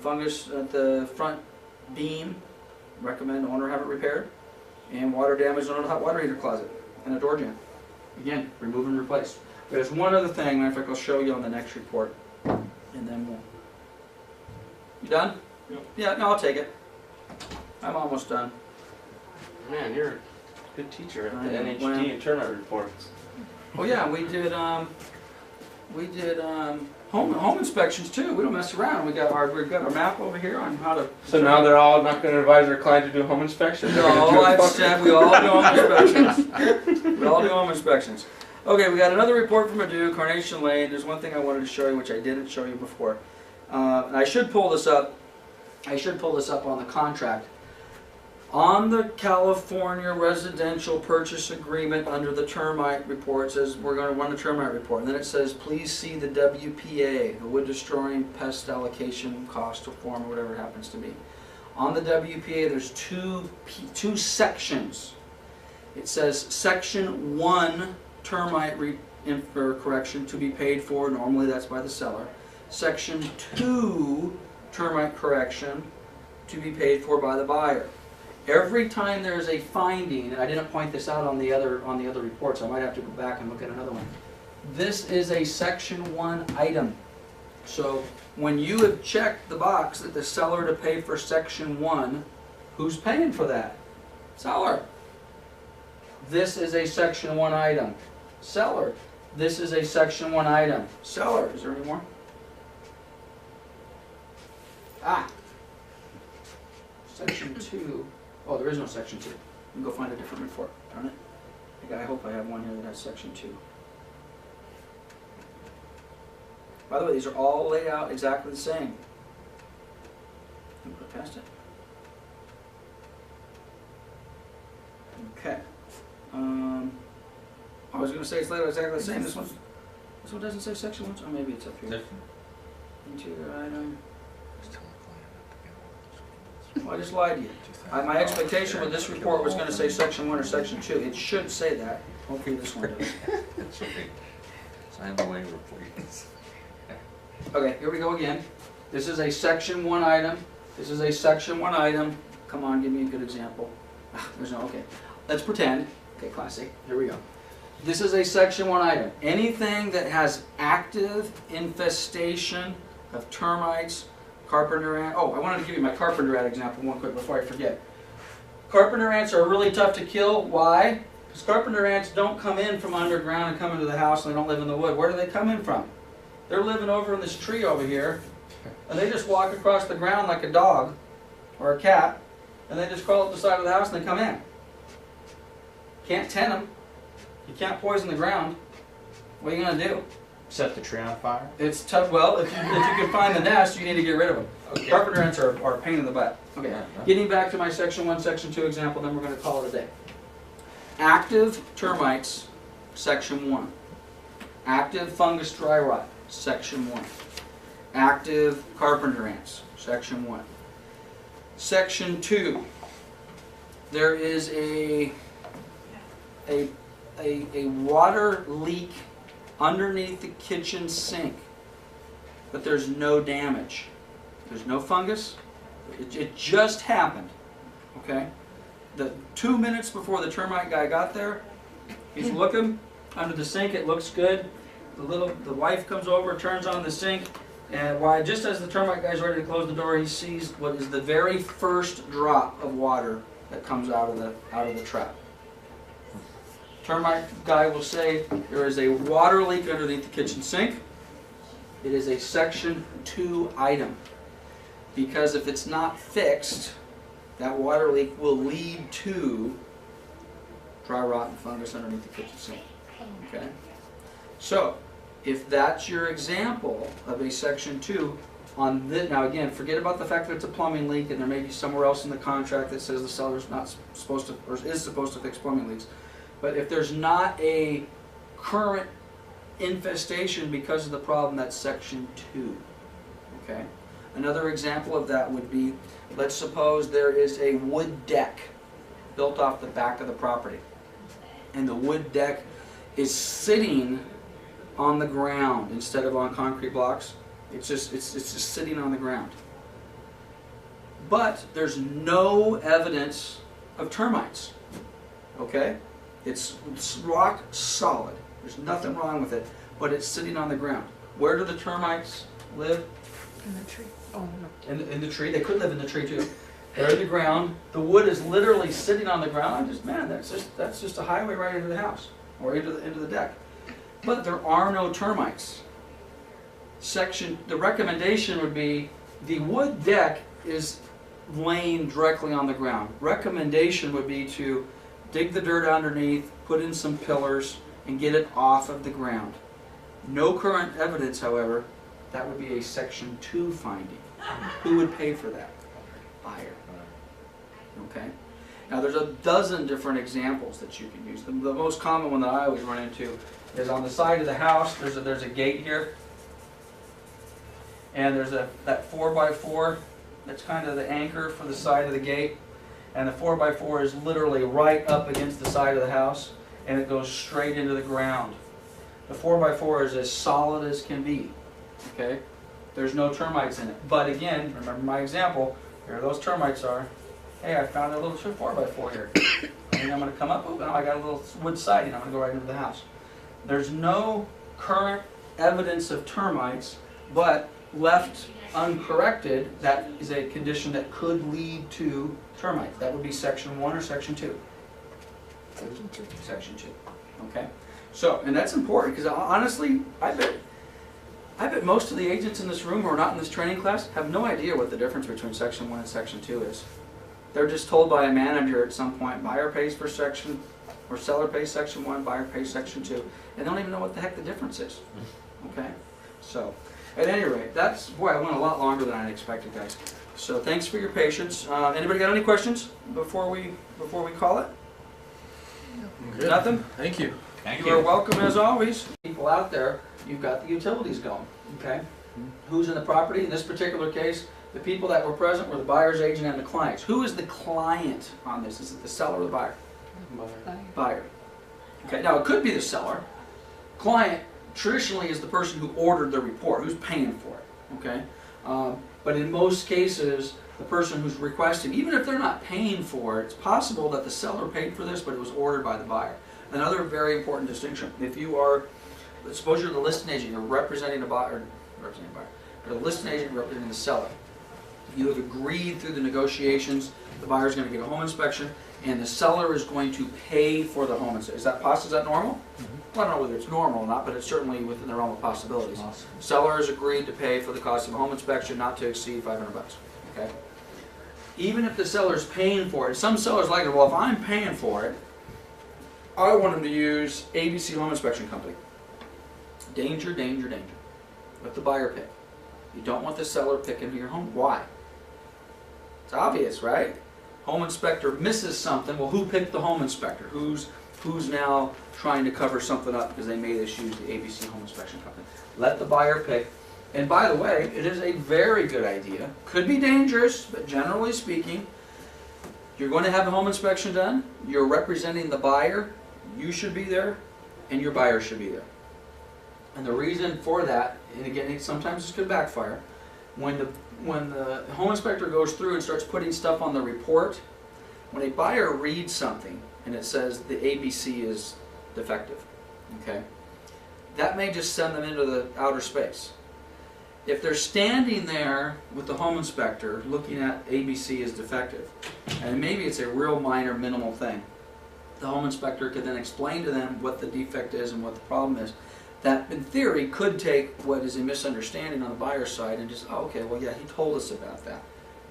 fungus at the front beam, recommend owner have it repaired. And water damage on a hot water heater closet and a door jamb. Again, remove and replace. There's one other thing, matter of fact, I'll show you on the next report. And then we'll... You done? Yep. Yeah, no, I'll take it. I'm almost done. Man, you're a good teacher at the I know. NHD Well- and turnout reports. Oh yeah, we did home inspections too. We don't mess around. We've got our map over here on how to... So now they're all not going to advise their client to do home inspections? They're gonna do No, it I've fucking- said we all do home inspections. We all do home inspections. Okay, we got another report from Adu, Carnation Lane. There's one thing I wanted to show you, which I didn't show you before. And I should pull this up. I should pull this up on the contract. On the California Residential Purchase Agreement under the termite report, it says we're going to run the termite report. And then it says, please see the WPA, the Wood Destroying Pest Allocation Cost Form, or whatever it happens to be. On the WPA, there's two sections. It says Section 1, termite correction to be paid for. Normally that's by the seller. Section 2, termite correction to be paid for by the buyer. Every time there's a finding, and I didn't point this out on the other reports, I might have to go back and look at another one. This is a Section 1 item. So when you have checked the box that the seller to pay for Section 1, who's paying for that? Seller. This is a section 1 item. Seller. This is a section 1 item. Seller. Is there any more? Ah. Section 2. Oh, there is no section 2. You can go find a different report. Darn it. I hope I have one here that has section 2. By the way, these are all laid out exactly the same. Put it past it. Okay. I was going to say it's laid out exactly the same. This one doesn't say section 1, or maybe it's up here. Different. Interior item. Just tell the client not to get all those. Well, I just lied to you. My expectation with this report was going to say section 1 or section 2. It should say that. Hopefully this one does. That's right. Sign the waiver, please. Okay, here we go again. This is a section 1 item. This is a section 1 item. Come on, give me a good example. There's no, okay. Let's pretend. Okay, classic. Here we go. This is a section 1 item. Anything that has active infestation of termites, carpenter ant. Oh, I wanted to give you my carpenter ant example one quick before I forget. Carpenter ants are really tough to kill. Why? Because carpenter ants don't come in from underground and come into the house, and they don't live in the wood. Where do they come in from? They're living over in this tree over here, and they just walk across the ground like a dog or a cat, and they just crawl up the side of the house and they come in. Can't tent them. You can't poison the ground. What are you going to do? Set the tree on fire? It's tough. Well, if you can find the nest, you need to get rid of them. Okay. Carpenter ants are a pain in the butt. Okay, Yeah. getting back to my section 1, section 2 example, then we're going to call it a day. Active termites, section 1. Active fungus dry rot, section 1. Active carpenter ants, section 1. Section 2, there is a water leak underneath the kitchen sink, but there's no damage. There's no fungus. It just happened, okay? The 2 minutes before the termite guy got there, he's looking under the sink. It looks good. The wife comes over, turns on the sink, and just as the termite guy's ready to close the door, he sees what is the very first drop of water that comes out of the trap. Termite guy will say there is a water leak underneath the kitchen sink. It is a section 2 item, because if it's not fixed, that water leak will lead to dry rot and fungus underneath the kitchen sink. Okay? So, if that's your example of a section 2 on this, now again, forget about the fact that it's a plumbing leak and there may be somewhere else in the contract that says the seller's not supposed to, or is supposed to fix plumbing leaks. But if there's not a current infestation because of the problem, that's section 2. Okay? Another example of that would be, let's suppose there is a wood deck built off the back of the property, and the wood deck is sitting on the ground instead of on concrete blocks. It's just sitting on the ground. But there's no evidence of termites. Okay? It's rock solid. There's nothing wrong with it, but it's sitting on the ground. Where do the termites live? In the tree. Oh, no. In the tree. They could live in the tree too. They're in the ground. The wood is literally sitting on the ground. That's just a highway right into the house or into the deck. But there are no termites. The recommendation would be the wood deck is laying directly on the ground. Recommendation would be to dig the dirt underneath, put in some pillars, and get it off of the ground. No current evidence, however. That would be a section 2 finding. Who would pay for that? Buyer. Okay? Now there's a dozen different examples that you can use. The most common one that I always run into is on the side of the house. There's a gate here, and there's that 4x4 that's kind of the anchor for the side of the gate, and the 4x4 is literally right up against the side of the house, and it goes straight into the ground. The 4x4 is as solid as can be. Okay, there's no termites in it. But again, remember my example. Here those termites are. Hey, I found a little 4x4 here. I think I'm going to come up. Oh, now I got a little wood siding. I'm going to go right into the house. There's no current evidence of termites, but left uncorrected, that is a condition that could lead to termite. That would be section 1 or section 2? Section 2. Section 2, okay? So, and that's important, because honestly, I bet most of the agents in this room who are not in this training class have no idea what the difference between section 1 and section 2 is. They're just told by a manager at some point, buyer pays for section, or seller pays section 1, buyer pays section 2, and they don't even know what the heck the difference is, okay? So, at any rate, that's, boy, I went a lot longer than I expected, guys. So thanks for your patience. Anybody got any questions before we call it? Good. Nothing? Thank you. Thank You are you. welcome as always. People out there, you've got the utilities going, okay? Who's in the property? In this particular case, the people that were present were the buyer's agent and the clients. Who is the client on this? Is it the seller or the buyer? Buyer. Okay, now it could be the seller. Client traditionally is the person who ordered the report, who's paying for it, okay? But in most cases, the person who's requesting, even if they're not paying for it, it's possible that the seller paid for this, but it was ordered by the buyer. Another very important distinction, if you are, suppose you're the listing agent, you're representing a buyer, you're the listing agent representing the seller. You have agreed through the negotiations, the buyer's going to get a home inspection, and the seller is going to pay for the home inspection. Is that possible? Is that normal? Well, I don't know whether it's normal or not, but it's certainly within the realm of possibilities. Awesome. Seller has agreed to pay for the cost of a home inspection not to exceed $500. Okay. Even if the seller's paying for it, some sellers like it. Well, if I'm paying for it, I want them to use ABC Home Inspection Company. Danger, danger, danger. Let the buyer pick. You don't want the seller picking your home. Why? It's obvious, right? Home inspector misses something. Well, who picked the home inspector? Who's now trying to cover something up because they made us use the ABC Home Inspection Company? Let the buyer pick. And by the way, it is a very good idea. Could be dangerous, but generally speaking, you're going to have a home inspection done. You're representing the buyer. You should be there, and your buyer should be there. And the reason for that, and again, sometimes this could backfire, when the home inspector goes through and starts putting stuff on the report, when a buyer reads something and it says the ABC is defective, okay, that may just send them into the outer space. If they're standing there with the home inspector looking at ABC is defective, and maybe it's a real minor, minimal thing, the home inspector could then explain to them what the defect is and what the problem is. That, in theory, could take what is a misunderstanding on the buyer's side and just, oh, okay, well, yeah, he told us about that.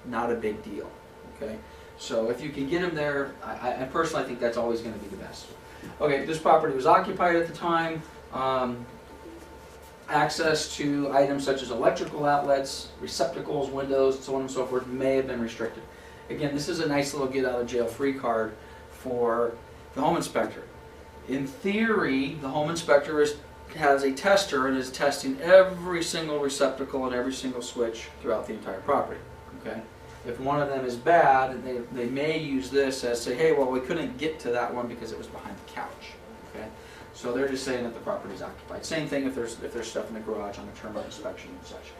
Not a big deal, okay? So if you can get him there, I personally think that's always going to be the best. Okay, this property was occupied at the time. Access to items such as electrical outlets, receptacles, windows, so on and so forth may have been restricted. Again, this is a nice little get-out-of-jail-free card for the home inspector. In theory, the home inspector has a tester and is testing every single receptacle and every single switch throughout the entire property. Okay? If one of them is bad, they may use this as say, hey, well, we couldn't get to that one because it was behind the couch. Okay? So they're just saying that the property is occupied. Same thing if there's stuff in the garage on the termite inspection and such.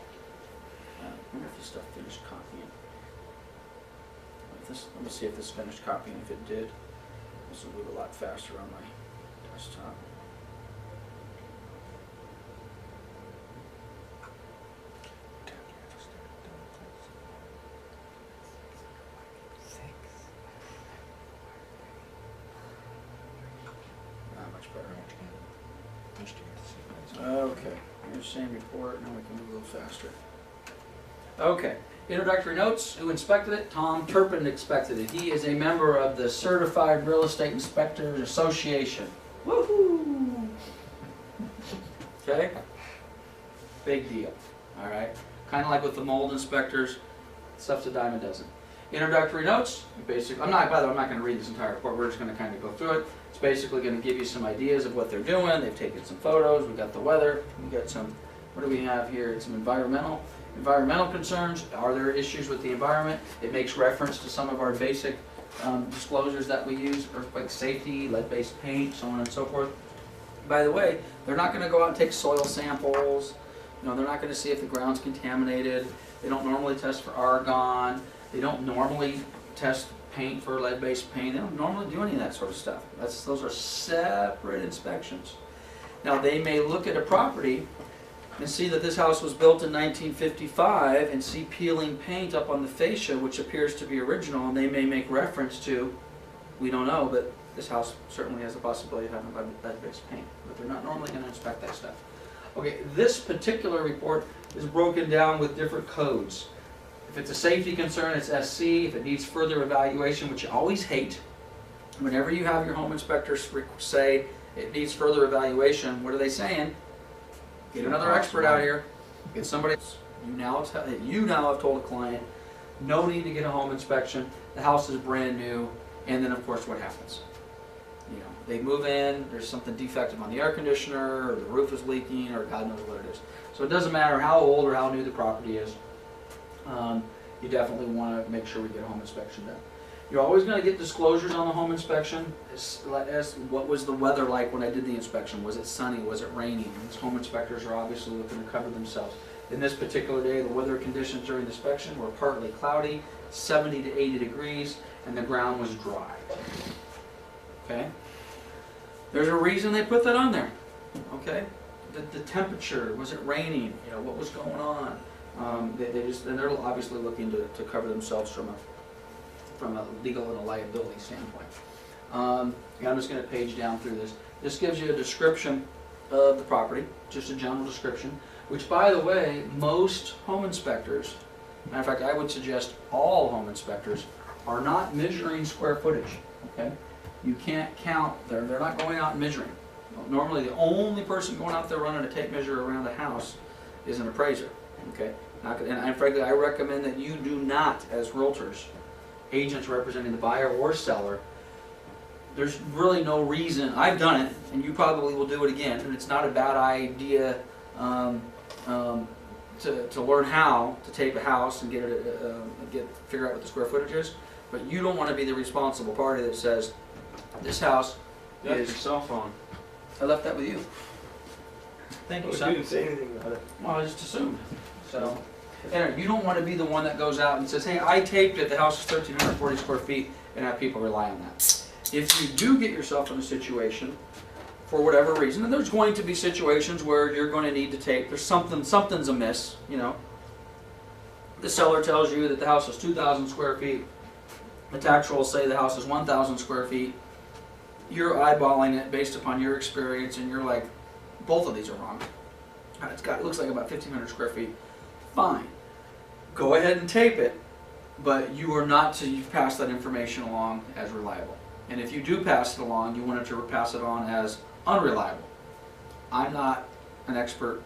I wonder if this stuff finished copying. Let me see if this finished copying. If it did, this will move a lot faster on my desktop. Not much better. Okay, here's the same report. Now we can move a little faster. Okay, introductory notes. Who inspected it? Tom Turpin inspected it. He is a member of the Certified Real Estate Inspectors Association. Woohoo! Okay? Big deal. All right? Kind of like with the mold inspectors, stuff's a dime a dozen. Introductory notes. Basically, by the way, I'm not going to read this entire report. We're just going to kind of go through it. It's basically going to give you some ideas of what they're doing. They've taken some photos. We've got the weather. We've got some, what do we have here? Some environmental concerns. Are there issues with the environment? It makes reference to some of our basic disclosures that we use, earthquake safety, lead-based paint, so on and so forth. By the way, they're not going to go out and take soil samples. They're not going to see if the ground's contaminated. They don't normally test for argon. They don't normally test paint for lead-based paint. They don't normally do any of that sort of stuff. Those are separate inspections. Now, they may look at a property and see that this house was built in 1955 and see peeling paint up on the fascia, which appears to be original, and they may make reference to, we don't know, but this house certainly has the possibility of having lead-based paint, but they're not normally going to inspect that stuff. Okay, this particular report is broken down with different codes. If it's a safety concern, it's SC. If it needs further evaluation, which you always hate, whenever you have your home inspectors say it needs further evaluation, what are they saying? Get another expert out here. Get somebody else. You now have told a client, no need to get a home inspection. The house is brand new. And then, of course, what happens? You know, they move in. There's something defective on the air conditioner, or the roof is leaking, or God knows what it is. So it doesn't matter how old or how new the property is. You definitely want to make sure we get a home inspection done. You're always going to get disclosures on the home inspection. As what was the weather like when I did the inspection? Was it sunny? Was it raining? These home inspectors are obviously looking to cover themselves. In this particular day, the weather conditions during the inspection were partly cloudy, 70 to 80 degrees, and the ground was dry. Okay? There's a reason they put that on there. Okay? The temperature, was it raining? You know, what was going on? They're obviously looking to cover themselves from a legal and a liability standpoint. I'm just going to page down through this. This gives you a description of the property, just a general description, which, by the way, most home inspectors, matter of fact, I would suggest all home inspectors, are not measuring square footage. Okay? You can't count, they're not going out and measuring. Normally, the only person going out there running a tape measure around the house is an appraiser. Okay? And frankly, I recommend that you do not, as realtors, agents representing the buyer or seller, there's really no reason. I've done it, and you probably will do it again, and it's not a bad idea to learn how to tape a house and figure out what the square footage is, but you don't want to be the responsible party that says, this house That's your is... cell phone. I left that with you. Thank you, You son. didn't say anything about it. Well, I just assumed. So, anyway, you don't want to be the one that goes out and says, hey, I taped it, the house is 1,340 square feet, and have people rely on that. If you do get yourself in a situation, for whatever reason, and there's going to be situations where you're going to need to tape, something's amiss, you know. The seller tells you that the house is 2,000 square feet. The tax rolls say the house is 1,000 square feet. You're eyeballing it based upon your experience, and you're like, both of these are wrong. It looks like about 1,500 square feet. Fine. Go ahead and tape it, but you are not to pass that information along as reliable. And if you do pass it along, you want it to pass it on as unreliable. I'm not an expert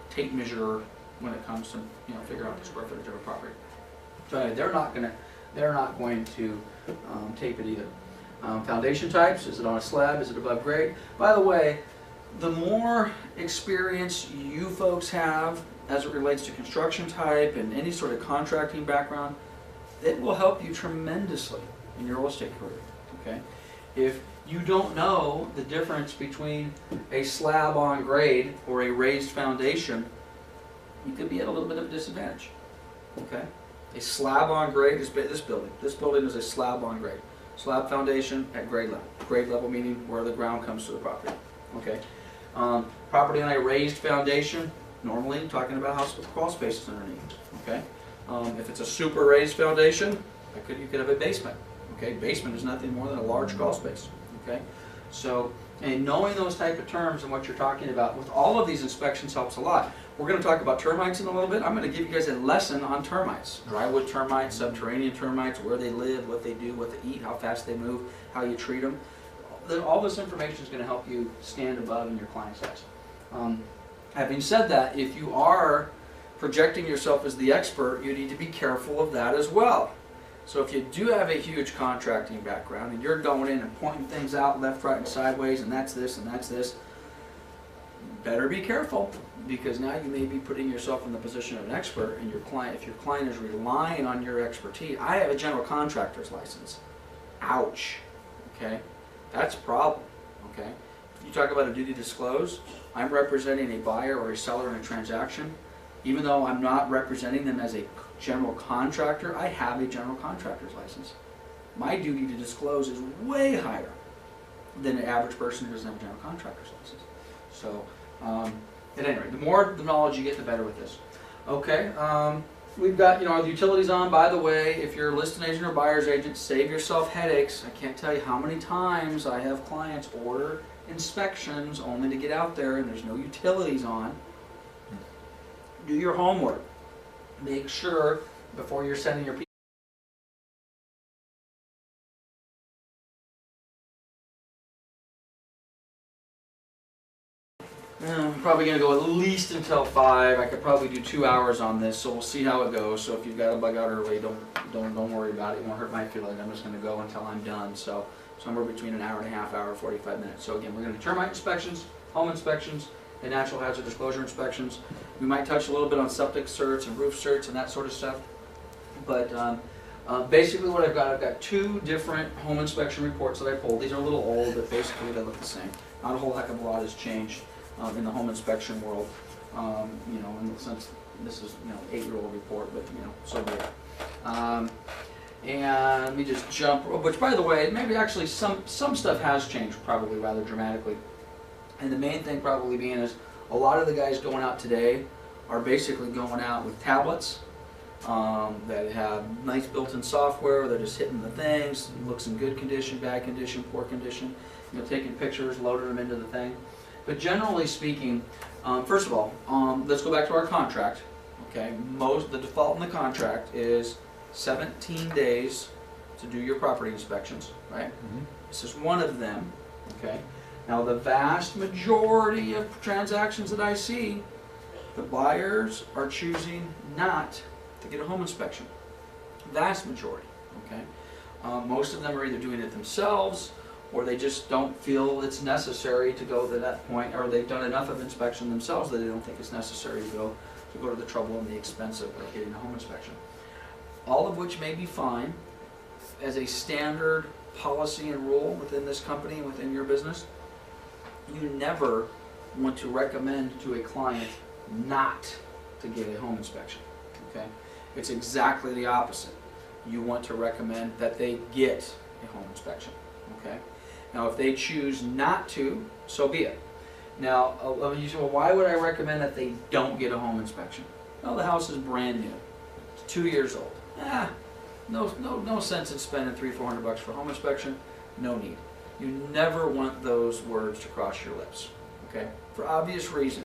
tape measurer when it comes to figure out the square footage of a property. So anyway, they're not going to tape it either. Foundation types, is it on a slab, is it above grade? By the way, the more experience you folks have as it relates to construction type and any sort of contracting background, it will help you tremendously in your real estate career. Okay? If you don't know the difference between a slab on grade or a raised foundation, you could be at a little bit of a disadvantage. Okay? A slab on grade is this building. This building is a slab on grade. Slab foundation at grade level. Grade level meaning where the ground comes to the property. Okay. Property on a raised foundation, normally talking about a house with crawl spaces underneath. Okay. If it's a super raised foundation, you could have a basement. Okay. Basement is nothing more than a large crawl space. Okay. So, and knowing those type of terms and what you're talking about with all of these inspections helps a lot. We're going to talk about termites in a little bit. I'm going to give you guys a lesson on termites. Drywood termites, subterranean termites, where they live, what they do, what they eat, how fast they move, how you treat them. All this information is going to help you stand above in your client's eyes. Having said that, if you are projecting yourself as the expert, you need to be careful of that as well. So if you do have a huge contracting background and you're going in and pointing things out left, right, and sideways, and that's this and that's this, better be careful, because now you may be putting yourself in the position of an expert, and if your client is relying on your expertise. I have a general contractor's license. Ouch. Okay? That's a problem. Okay? You talk about a duty to disclose. I'm representing a buyer or a seller in a transaction. Even though I'm not representing them as a general contractor, I have a general contractor's license. My duty to disclose is way higher than an average person who doesn't have a general contractor's license. So, At any rate, the more the knowledge you get, the better with this. Okay, we've got, the utilities on. By the way, if you're a listing agent or buyer's agent, save yourself headaches. I can't tell you how many times I have clients order inspections only to get out there and there's no utilities on. Do your homework. Make sure before you're sending your people. I'm probably going to go at least until 5. I could probably do 2 hours on this, so we'll see how it goes. So if you've got to bug out early, don't worry about it. It won't hurt my feelings. I'm just going to go until I'm done. So somewhere between an hour and a half, hour, 45 minutes. So again, we're going to termite inspections, home inspections, and natural hazard disclosure inspections. We might touch a little bit on septic certs and roof certs and that sort of stuff. But basically what I've got 2 different home inspection reports that I pulled. These are a little old, but basically they look the same. Not a whole heck of a lot has changed in the home inspection world. In the sense this is 8-year-old report, but so be it. And let me just jump. Which, by the way, maybe actually some stuff has changed probably rather dramatically. And the main thing probably being is a lot of the guys going out today are basically going out with tablets that have nice built-in software. They're just hitting the things. It looks in good condition, bad condition, poor condition. Taking pictures, loading them into the thing. But generally speaking, first of all, let's go back to our contract. Okay, the default in the contract is 17 days to do your property inspections, right? Mm-hmm. This is one of them. Okay. Now the vast majority of transactions that I see, the buyers are choosing not to get a home inspection. Vast majority. Okay. Most of them are either doing it themselves, or they just don't feel it's necessary to go to that point, or they've done enough of inspection themselves that they don't think it's necessary to go to the trouble and the expense of getting a home inspection. All of which may be fine as a standard policy and rule within this company, within your business. You never want to recommend to a client not to get a home inspection. Okay? It's exactly the opposite. You want to recommend that they get a home inspection. Okay? Now, if they choose not to, so be it. Now, you say, well, why would I recommend that they don't get a home inspection? Well, the house is brand new. It's 2 years old. No sense in spending $300-400 for a home inspection. No need. You never want those words to cross your lips. Okay? For obvious reasons.